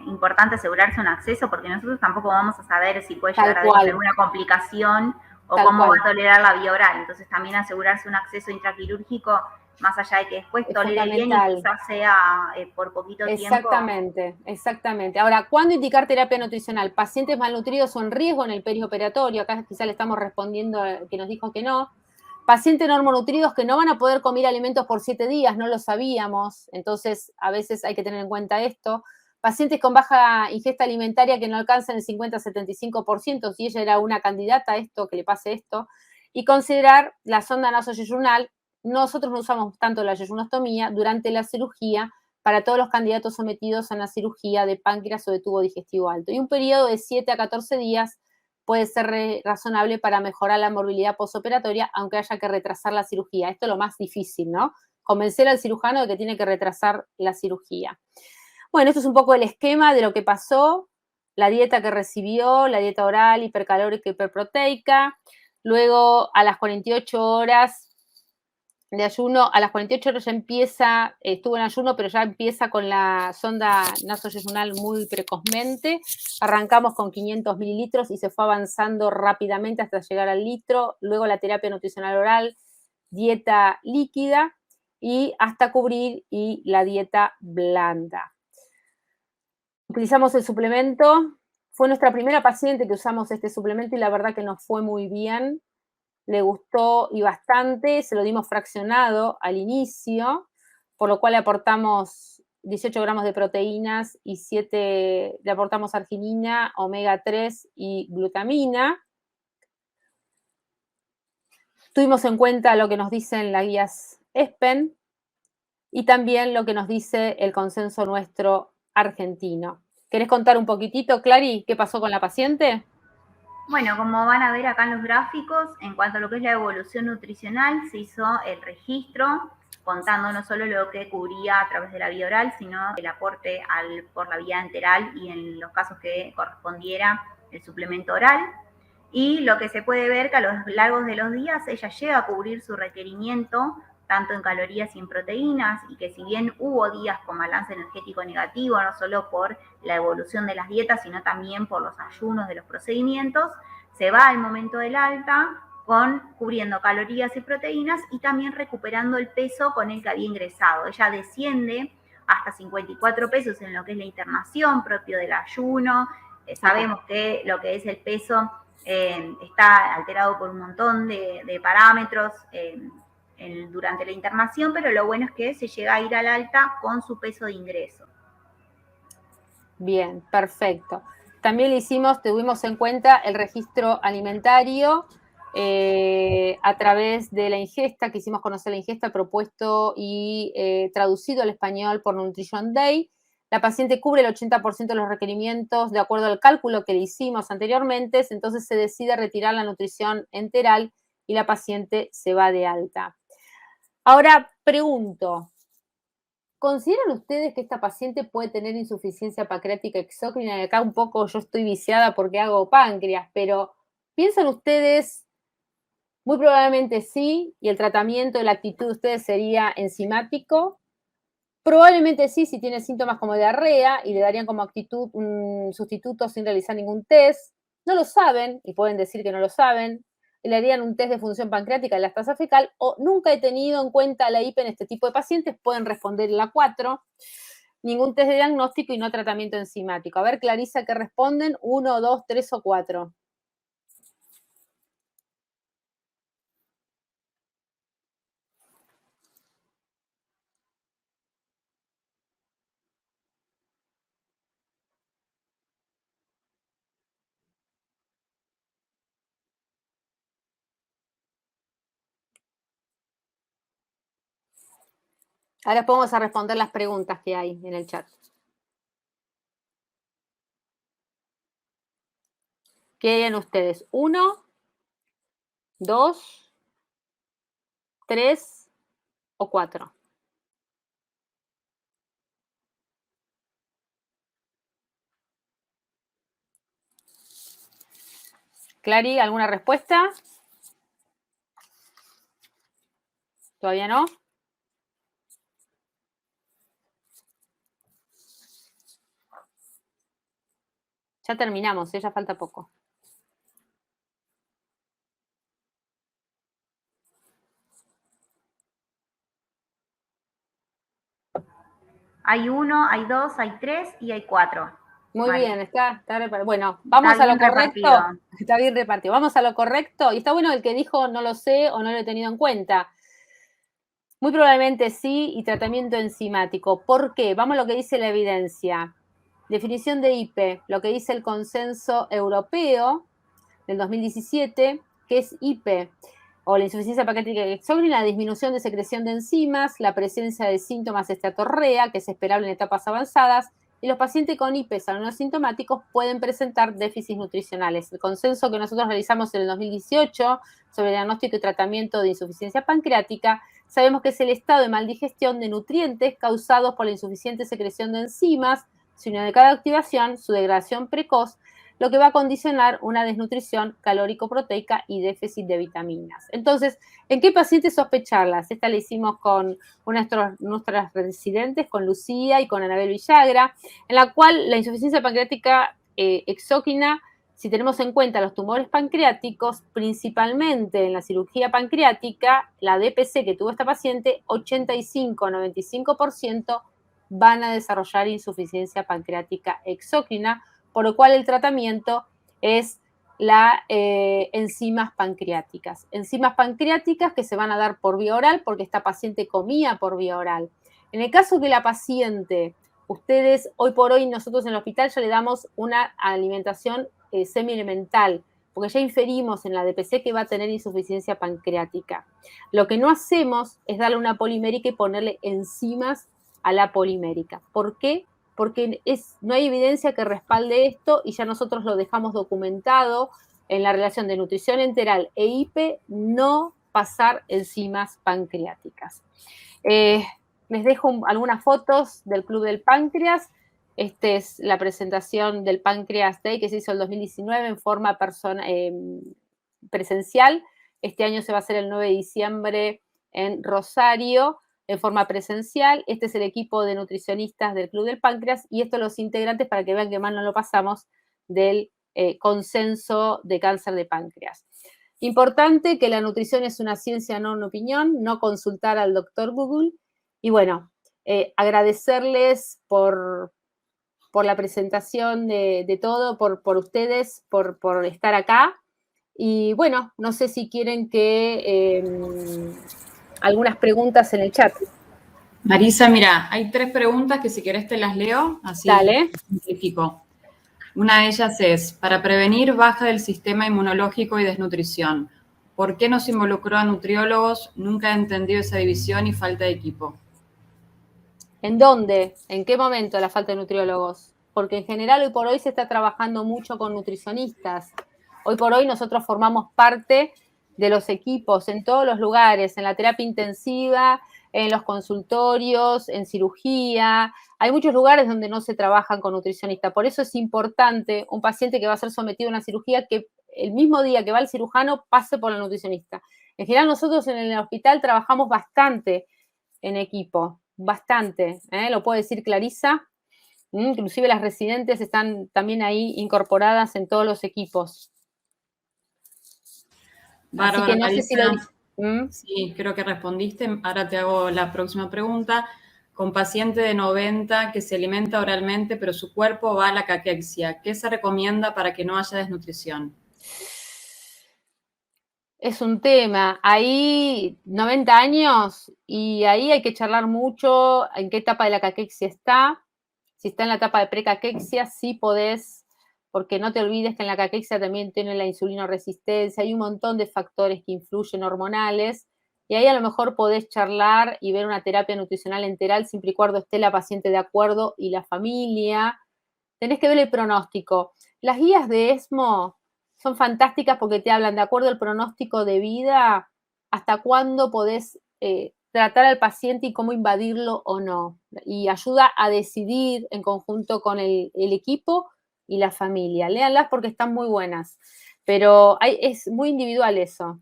Speaker 3: importante asegurarse un acceso porque nosotros tampoco vamos a saber si puede llegar a haber alguna complicación o cómo va a tolerar la vía oral. Entonces también asegurarse un acceso intraquirúrgico, más allá de que después tolere bien y quizás sea por poquito tiempo.
Speaker 2: Exactamente. Ahora, ¿cuándo indicar terapia nutricional? ¿Pacientes malnutridos o en riesgo en el perioperatorio? Acá quizás le estamos respondiendo que nos dijo que no. Pacientes normonutridos que no van a poder comer alimentos por 7 días, no lo sabíamos, entonces a veces hay que tener en cuenta esto. Pacientes con baja ingesta alimentaria que no alcanzan el 50-75%, si ella era una candidata a esto, que le pase esto, y considerar la sonda nasoyeyunal. Nosotros no usamos tanto la yeyunostomía durante la cirugía para todos los candidatos sometidos a una cirugía de páncreas o de tubo digestivo alto. Y un periodo de 7 a 14 días puede ser razonable para mejorar la morbilidad postoperatoria, aunque haya que retrasar la cirugía. Esto es lo más difícil, ¿no? Convencer al cirujano de que tiene que retrasar la cirugía. Bueno, esto es un poco el esquema de lo que pasó, la dieta que recibió, la dieta oral, hipercalórica, hiperproteica. Luego, a las 48 horas de ayuno, a las 48 horas ya empieza, estuvo en ayuno, pero ya empieza con la sonda nasoyeyunal muy precozmente. Arrancamos con 500 mililitros y se fue avanzando rápidamente hasta llegar al litro. Luego la terapia nutricional oral, dieta líquida y hasta cubrir y la dieta blanda. Utilizamos el suplemento. Fue nuestra primera paciente que usamos este suplemento y la verdad que nos fue muy bien. Le gustó y bastante, se lo dimos fraccionado al inicio, por lo cual le aportamos 18 gramos de proteínas y 7, le aportamos arginina, omega 3 y glutamina. Tuvimos en cuenta lo que nos dicen las guías ESPEN y también lo que nos dice el consenso nuestro argentino. ¿Querés contar un poquitito, Clary, qué pasó con la paciente?
Speaker 3: Bueno, como van a ver acá en los gráficos, en cuanto a lo que es la evolución nutricional, se hizo el registro, contando no solo lo que cubría a través de la vía oral, sino el aporte por la vía enteral y en los casos que correspondiera el suplemento oral. Y lo que se puede ver que a lo largo de los días ella llega a cubrir su requerimiento tanto en calorías y en proteínas, y que si bien hubo días con balance energético negativo, no solo por la evolución de las dietas, sino también por los ayunos de los procedimientos, se va al momento del alta cubriendo calorías y proteínas y también recuperando el peso con el que había ingresado. Ella desciende hasta 54 pesos en lo que es la internación propio del ayuno. Sabemos que lo que es el peso está alterado por un montón de parámetros durante la internación, pero lo bueno es que se llega a ir al alta con su peso de ingreso.
Speaker 2: Bien, perfecto. también tuvimos en cuenta el registro alimentario a través de la ingesta, que hicimos conocer la ingesta propuesto y traducido al español por Nutrition Day. La paciente cubre el 80% de los requerimientos de acuerdo al cálculo que le hicimos anteriormente, entonces se decide retirar la nutrición enteral y la paciente se va de alta. Ahora pregunto, ¿consideran ustedes que esta paciente puede tener insuficiencia pancreática exócrina? Y acá un poco yo estoy viciada porque hago páncreas, pero ¿piensan ustedes? Muy probablemente sí, y el tratamiento y la actitud de ustedes sería enzimático. Probablemente sí, si tiene síntomas como diarrea y le darían como actitud un sustituto sin realizar ningún test. No lo saben y pueden decir que no lo saben. Le harían un test de función pancreática de la lactasa fecal o nunca he tenido en cuenta la IPE en este tipo de pacientes. Pueden responder la 4. Ningún test de diagnóstico y no tratamiento enzimático. A ver, Clarisa, ¿qué responden? 1, 2, 3 o 4. Ahora podemos responder las preguntas que hay en el chat. ¿Qué harían ustedes? 1, 2, 3 o 4. Clary, ¿alguna respuesta? ¿Todavía no? Ya terminamos, ya falta poco.
Speaker 3: Hay 1, hay 2, hay 3 y hay 4.
Speaker 2: Muy
Speaker 3: Mari.
Speaker 2: bien, está repartido. Bueno, vamos a lo correcto.
Speaker 3: Repartido.
Speaker 2: Está bien repartido. Vamos a lo correcto. Y está bueno el que dijo no lo sé o no lo he tenido en cuenta. Muy probablemente sí, y tratamiento enzimático. ¿Por qué? Vamos a lo que dice la evidencia. Definición de IPE, lo que dice el consenso europeo del 2017, que es IPE, o la insuficiencia pancreática exócrina, la disminución de secreción de enzimas, la presencia de síntomas de esteatorrea, que es esperable en etapas avanzadas, y los pacientes con IPE no sintomáticos pueden presentar déficits nutricionales. El consenso que nosotros realizamos en el 2018 sobre diagnóstico y tratamiento de insuficiencia pancreática, sabemos que es el estado de maldigestión de nutrientes causados por la insuficiente secreción de enzimas, su inadecuada activación, su degradación precoz, lo que va a condicionar una desnutrición calórico-proteica y déficit de vitaminas. Entonces, ¿en qué pacientes sospecharlas? Esta la hicimos con nuestras residentes, con Lucía y con Anabel Villagra, en la cual la insuficiencia pancreática exócrina, si tenemos en cuenta los tumores pancreáticos, principalmente en la cirugía pancreática, la DPC que tuvo esta paciente, 85-95% van a desarrollar insuficiencia pancreática exócrina, por lo cual el tratamiento es las enzimas pancreáticas. Enzimas pancreáticas que se van a dar por vía oral porque esta paciente comía por vía oral. En el caso que la paciente, ustedes hoy por hoy nosotros en el hospital ya le damos una alimentación semi-elemental, porque ya inferimos en la DPC que va a tener insuficiencia pancreática. Lo que no hacemos es darle una polimérica y ponerle enzimas a la polimérica. ¿Por qué? Porque no hay evidencia que respalde esto y ya nosotros lo dejamos documentado en la relación de nutrición enteral e IPE, no pasar enzimas pancreáticas. Les dejo algunas fotos del Club del Páncreas. Esta es la presentación del Pancreas Day que se hizo en el 2019 en forma presencial. Este año se va a hacer el 9 de diciembre en Rosario, en forma presencial. Este es el equipo de nutricionistas del Club del Páncreas y estos los integrantes para que vean que mal no lo pasamos del consenso de cáncer de páncreas. Importante que la nutrición es una ciencia, no una opinión, no consultar al doctor Google. Y bueno, agradecerles por la presentación de todo, por ustedes, por estar acá. Y bueno, no sé si quieren que algunas preguntas en el chat.
Speaker 1: Marisa, mira, hay 3 preguntas que si querés te las leo, así
Speaker 2: Dale.
Speaker 1: simplifico.
Speaker 5: Una de ellas es, para prevenir baja del sistema inmunológico y desnutrición, ¿por qué no se involucró a nutriólogos? Nunca he entendido esa división y falta de equipo.
Speaker 2: ¿En dónde? ¿En qué momento la falta de nutriólogos? Porque en general hoy por hoy se está trabajando mucho con nutricionistas. Hoy por hoy nosotros formamos parte de los equipos en todos los lugares, en la terapia intensiva, en los consultorios, en cirugía. Hay muchos lugares donde no se trabajan con nutricionistas. Por eso es importante un paciente que va a ser sometido a una cirugía que el mismo día que va al cirujano pase por el nutricionista. En general nosotros en el hospital trabajamos bastante en equipo. Bastante, lo puede decir Clarisa. Inclusive las residentes están también ahí incorporadas en todos los equipos.
Speaker 5: Bárbara,
Speaker 2: así que no sé si lo...
Speaker 5: Sí, creo que respondiste. Ahora te hago la próxima pregunta. Con paciente de 90 que se alimenta oralmente, pero su cuerpo va a la caquexia, ¿qué se recomienda para que no haya desnutrición?
Speaker 2: Es un tema. Ahí 90 años y ahí hay que charlar mucho en qué etapa de la caquexia está. Si está en la etapa de precaquexia, sí podés, porque no te olvides que en la caquexia también tiene la insulinoresistencia, hay un montón de factores que influyen hormonales, y ahí a lo mejor podés charlar y ver una terapia nutricional enteral siempre y cuando esté la paciente de acuerdo y la familia. Tenés que ver el pronóstico. Las guías de ESMO son fantásticas porque te hablan de acuerdo al pronóstico de vida, hasta cuándo podés tratar al paciente y cómo invadirlo o no. Y ayuda a decidir en conjunto con el equipo y la familia. Léanlas porque están muy buenas. Pero es muy individual eso,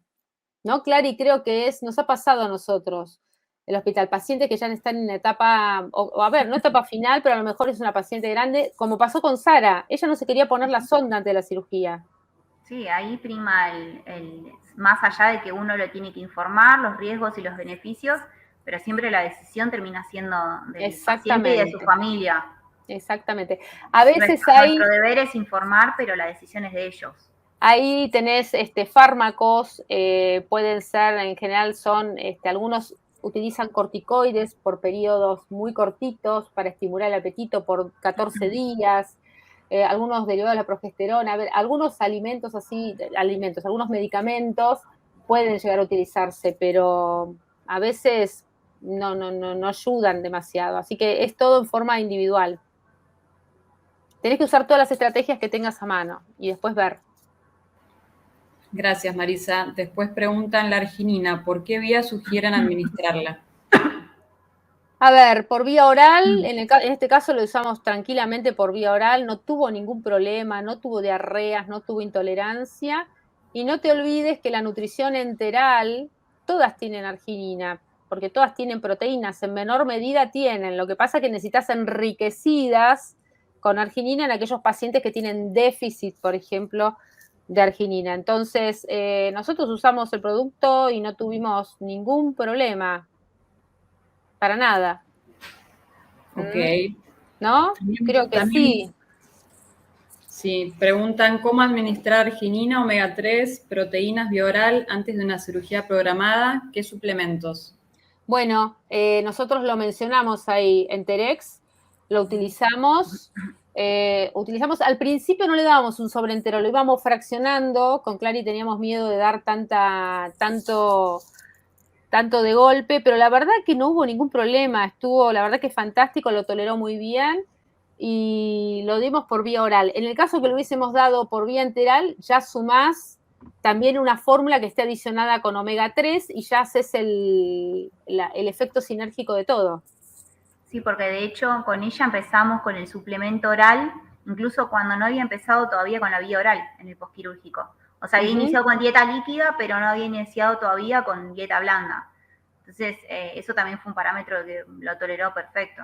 Speaker 2: ¿no, Clary? Creo que nos ha pasado a nosotros, el hospital, pacientes que ya están en etapa, o a ver, no etapa final, pero a lo mejor es una paciente grande, como pasó con Sara. Ella no se quería poner la sonda antes de la cirugía.
Speaker 3: Sí, ahí prima más allá de que uno lo tiene que informar, los riesgos y los beneficios, pero siempre la decisión termina siendo del paciente y de su familia.
Speaker 2: Exactamente. A veces
Speaker 3: nuestro deber es informar, pero la decisión es de ellos.
Speaker 2: Ahí tenés fármacos, pueden ser, en general son, algunos utilizan corticoides por periodos muy cortitos para estimular el apetito por 14 días, algunos derivados de la progesterona, algunos alimentos algunos medicamentos pueden llegar a utilizarse, pero a veces no ayudan demasiado, así que es todo en forma individual. Tenés que usar todas las estrategias que tengas a mano y después ver.
Speaker 5: Gracias, Marisa. Después preguntan la arginina, ¿por qué vía sugieren administrarla?
Speaker 2: A ver, por vía oral, en este caso lo usamos tranquilamente por vía oral, no tuvo ningún problema, no tuvo diarreas, no tuvo intolerancia, y no te olvides que la nutrición enteral, todas tienen arginina, porque todas tienen proteínas, en menor medida tienen, lo que pasa es que necesitas enriquecidas con arginina en aquellos pacientes que tienen déficit, por ejemplo, de arginina. Entonces, nosotros usamos el producto y no tuvimos ningún problema. Para nada.
Speaker 5: Ok.
Speaker 2: ¿No? Creo que sí.
Speaker 5: Sí, preguntan cómo administrar arginina, omega 3, proteínas vía oral antes de una cirugía programada, ¿qué suplementos?
Speaker 2: Bueno, nosotros lo mencionamos ahí, Enterex, lo utilizamos. Al principio no le dábamos un sobre entero, lo íbamos fraccionando. Con Clary teníamos miedo de dar tanto de golpe, pero la verdad que no hubo ningún problema, estuvo, la verdad que fantástico, lo toleró muy bien y lo dimos por vía oral. En el caso que lo hubiésemos dado por vía enteral, ya sumás también una fórmula que esté adicionada con omega 3 y ya haces el efecto sinérgico de todo.
Speaker 3: Sí, porque de hecho con ella empezamos con el suplemento oral, incluso cuando no había empezado todavía con la vía oral en el postquirúrgico. O sea, había iniciado con dieta líquida, pero no había iniciado todavía con dieta blanda. Entonces, eso también fue un parámetro que lo toleró perfecto.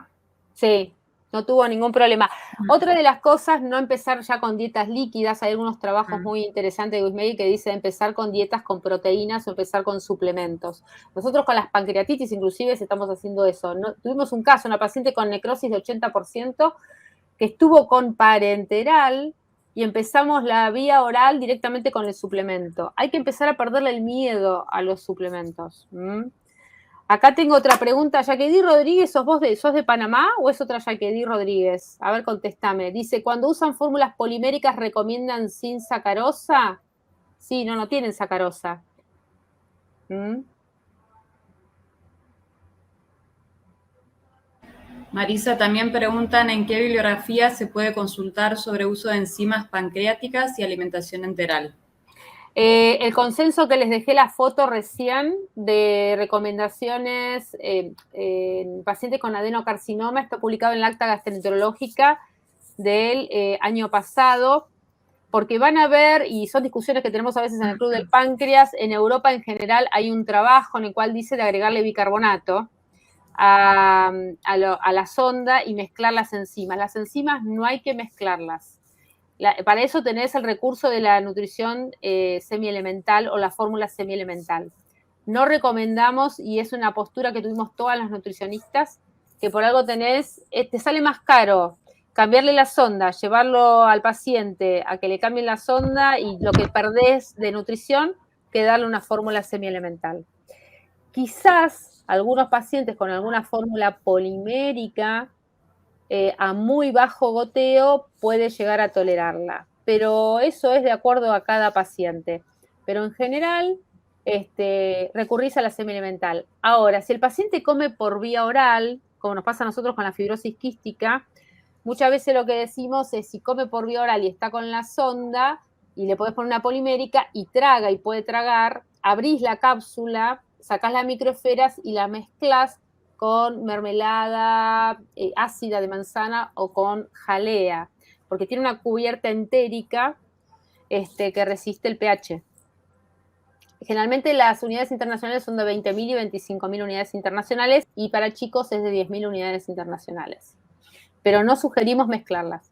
Speaker 2: Sí, no tuvo ningún problema. Otra de las cosas, no empezar ya con dietas líquidas. Hay algunos trabajos muy interesantes de Wismedi que dice empezar con dietas con proteínas o empezar con suplementos. Nosotros con las pancreatitis inclusive estamos haciendo eso. Tuvimos un caso, una paciente con necrosis de 80% que estuvo con parenteral y empezamos la vía oral directamente con el suplemento. Hay que empezar a perderle el miedo a los suplementos. Acá tengo otra pregunta. Jacqueline Rodríguez, ¿sos de Panamá o es otra Jacqueline Rodríguez? A ver, contéstame. Dice, cuando usan fórmulas poliméricas, ¿recomiendan sin sacarosa? Sí, no tienen sacarosa.
Speaker 5: Marisa, también preguntan en qué bibliografía se puede consultar sobre uso de enzimas pancreáticas y alimentación enteral.
Speaker 2: El consenso que les dejé la foto recién de recomendaciones en pacientes con adenocarcinoma está publicado en la acta gastroenterológica del año pasado, porque van a ver, y son discusiones que tenemos a veces en el Club del Páncreas, en Europa en general hay un trabajo en el cual dice de agregarle bicarbonato a la sonda y mezclar las enzimas. Las enzimas no hay que mezclarlas. Para eso tenés el recurso de la nutrición semielemental o la fórmula semielemental. No recomendamos, y es una postura que tuvimos todas las nutricionistas, que por algo te sale más caro cambiarle la sonda, llevarlo al paciente a que le cambien la sonda y lo que perdés de nutrición que darle una fórmula semielemental. Quizás algunos pacientes con alguna fórmula polimérica a muy bajo goteo puede llegar a tolerarla, pero eso es de acuerdo a cada paciente. Pero en general, recurrís a la semielemental. Ahora, si el paciente come por vía oral, como nos pasa a nosotros con la fibrosis quística, muchas veces lo que decimos es si come por vía oral y está con la sonda y le podés poner una polimérica y traga y puede tragar, abrís la cápsula, sacás las microesferas y la mezclás con mermelada ácida de manzana o con jalea, porque tiene una cubierta entérica que resiste el pH. Generalmente las unidades internacionales son de 20.000 y 25.000 unidades internacionales y para chicos es de 10.000 unidades internacionales. Pero no sugerimos mezclarlas.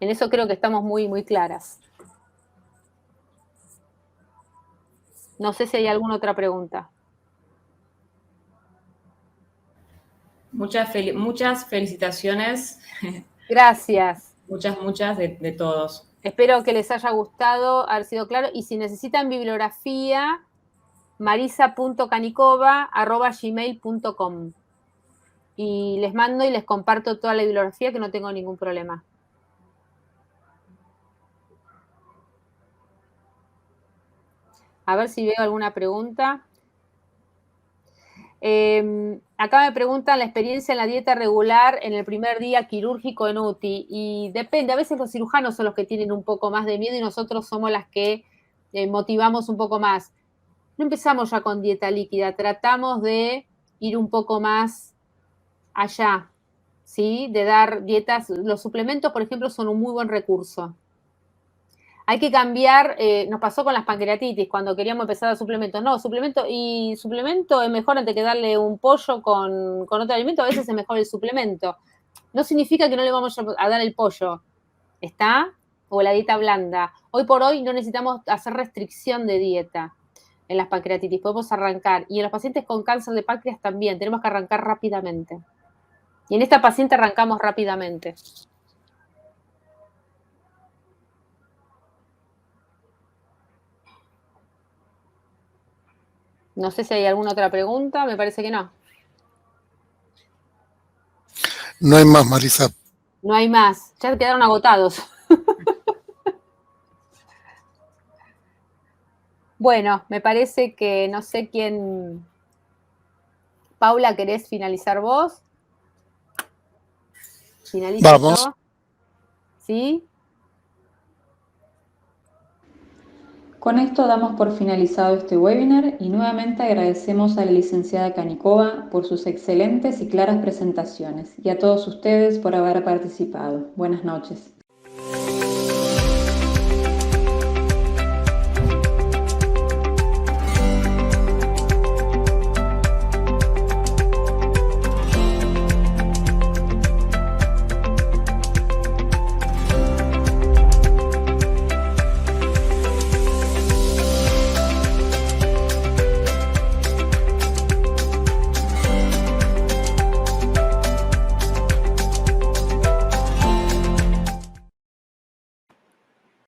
Speaker 2: En eso creo que estamos muy, muy claras. No sé si hay alguna otra pregunta.
Speaker 5: Muchas felicitaciones.
Speaker 2: Gracias.
Speaker 5: Muchas de todos.
Speaker 2: Espero que les haya gustado, haber sido claro. Y si necesitan bibliografía, marisa.canicova@gmail.com. Y les mando y les comparto toda la bibliografía, que no tengo ningún problema. A ver si veo alguna pregunta. Acá me preguntan la experiencia en la dieta regular en el primer día quirúrgico en UTI. Y depende, a veces los cirujanos son los que tienen un poco más de miedo y nosotros somos las que motivamos un poco más. No empezamos ya con dieta líquida, tratamos de ir un poco más allá, ¿sí? De dar dietas. Los suplementos, por ejemplo, son un muy buen recurso. Hay que cambiar, nos pasó con las pancreatitis, cuando queríamos empezar a suplementos. No, suplemento es mejor antes que darle un pollo con otro alimento, a veces es mejor el suplemento. No significa que no le vamos a dar el pollo, ¿está? O la dieta blanda. Hoy por hoy no necesitamos hacer restricción de dieta en las pancreatitis, podemos arrancar. Y en los pacientes con cáncer de páncreas también, tenemos que arrancar rápidamente. Y en esta paciente arrancamos rápidamente. No sé si hay alguna otra pregunta, me parece que no.
Speaker 4: No hay más, Marisa.
Speaker 2: No hay más, ya quedaron agotados. Bueno, me parece que no sé quién. Paula, ¿querés finalizar vos? ¿Finalizo
Speaker 4: Vamos.
Speaker 2: yo? ¿Sí?
Speaker 1: Con esto damos por finalizado este webinar y nuevamente agradecemos a la licenciada Canicova por sus excelentes y claras presentaciones y a todos ustedes por haber participado. Buenas noches.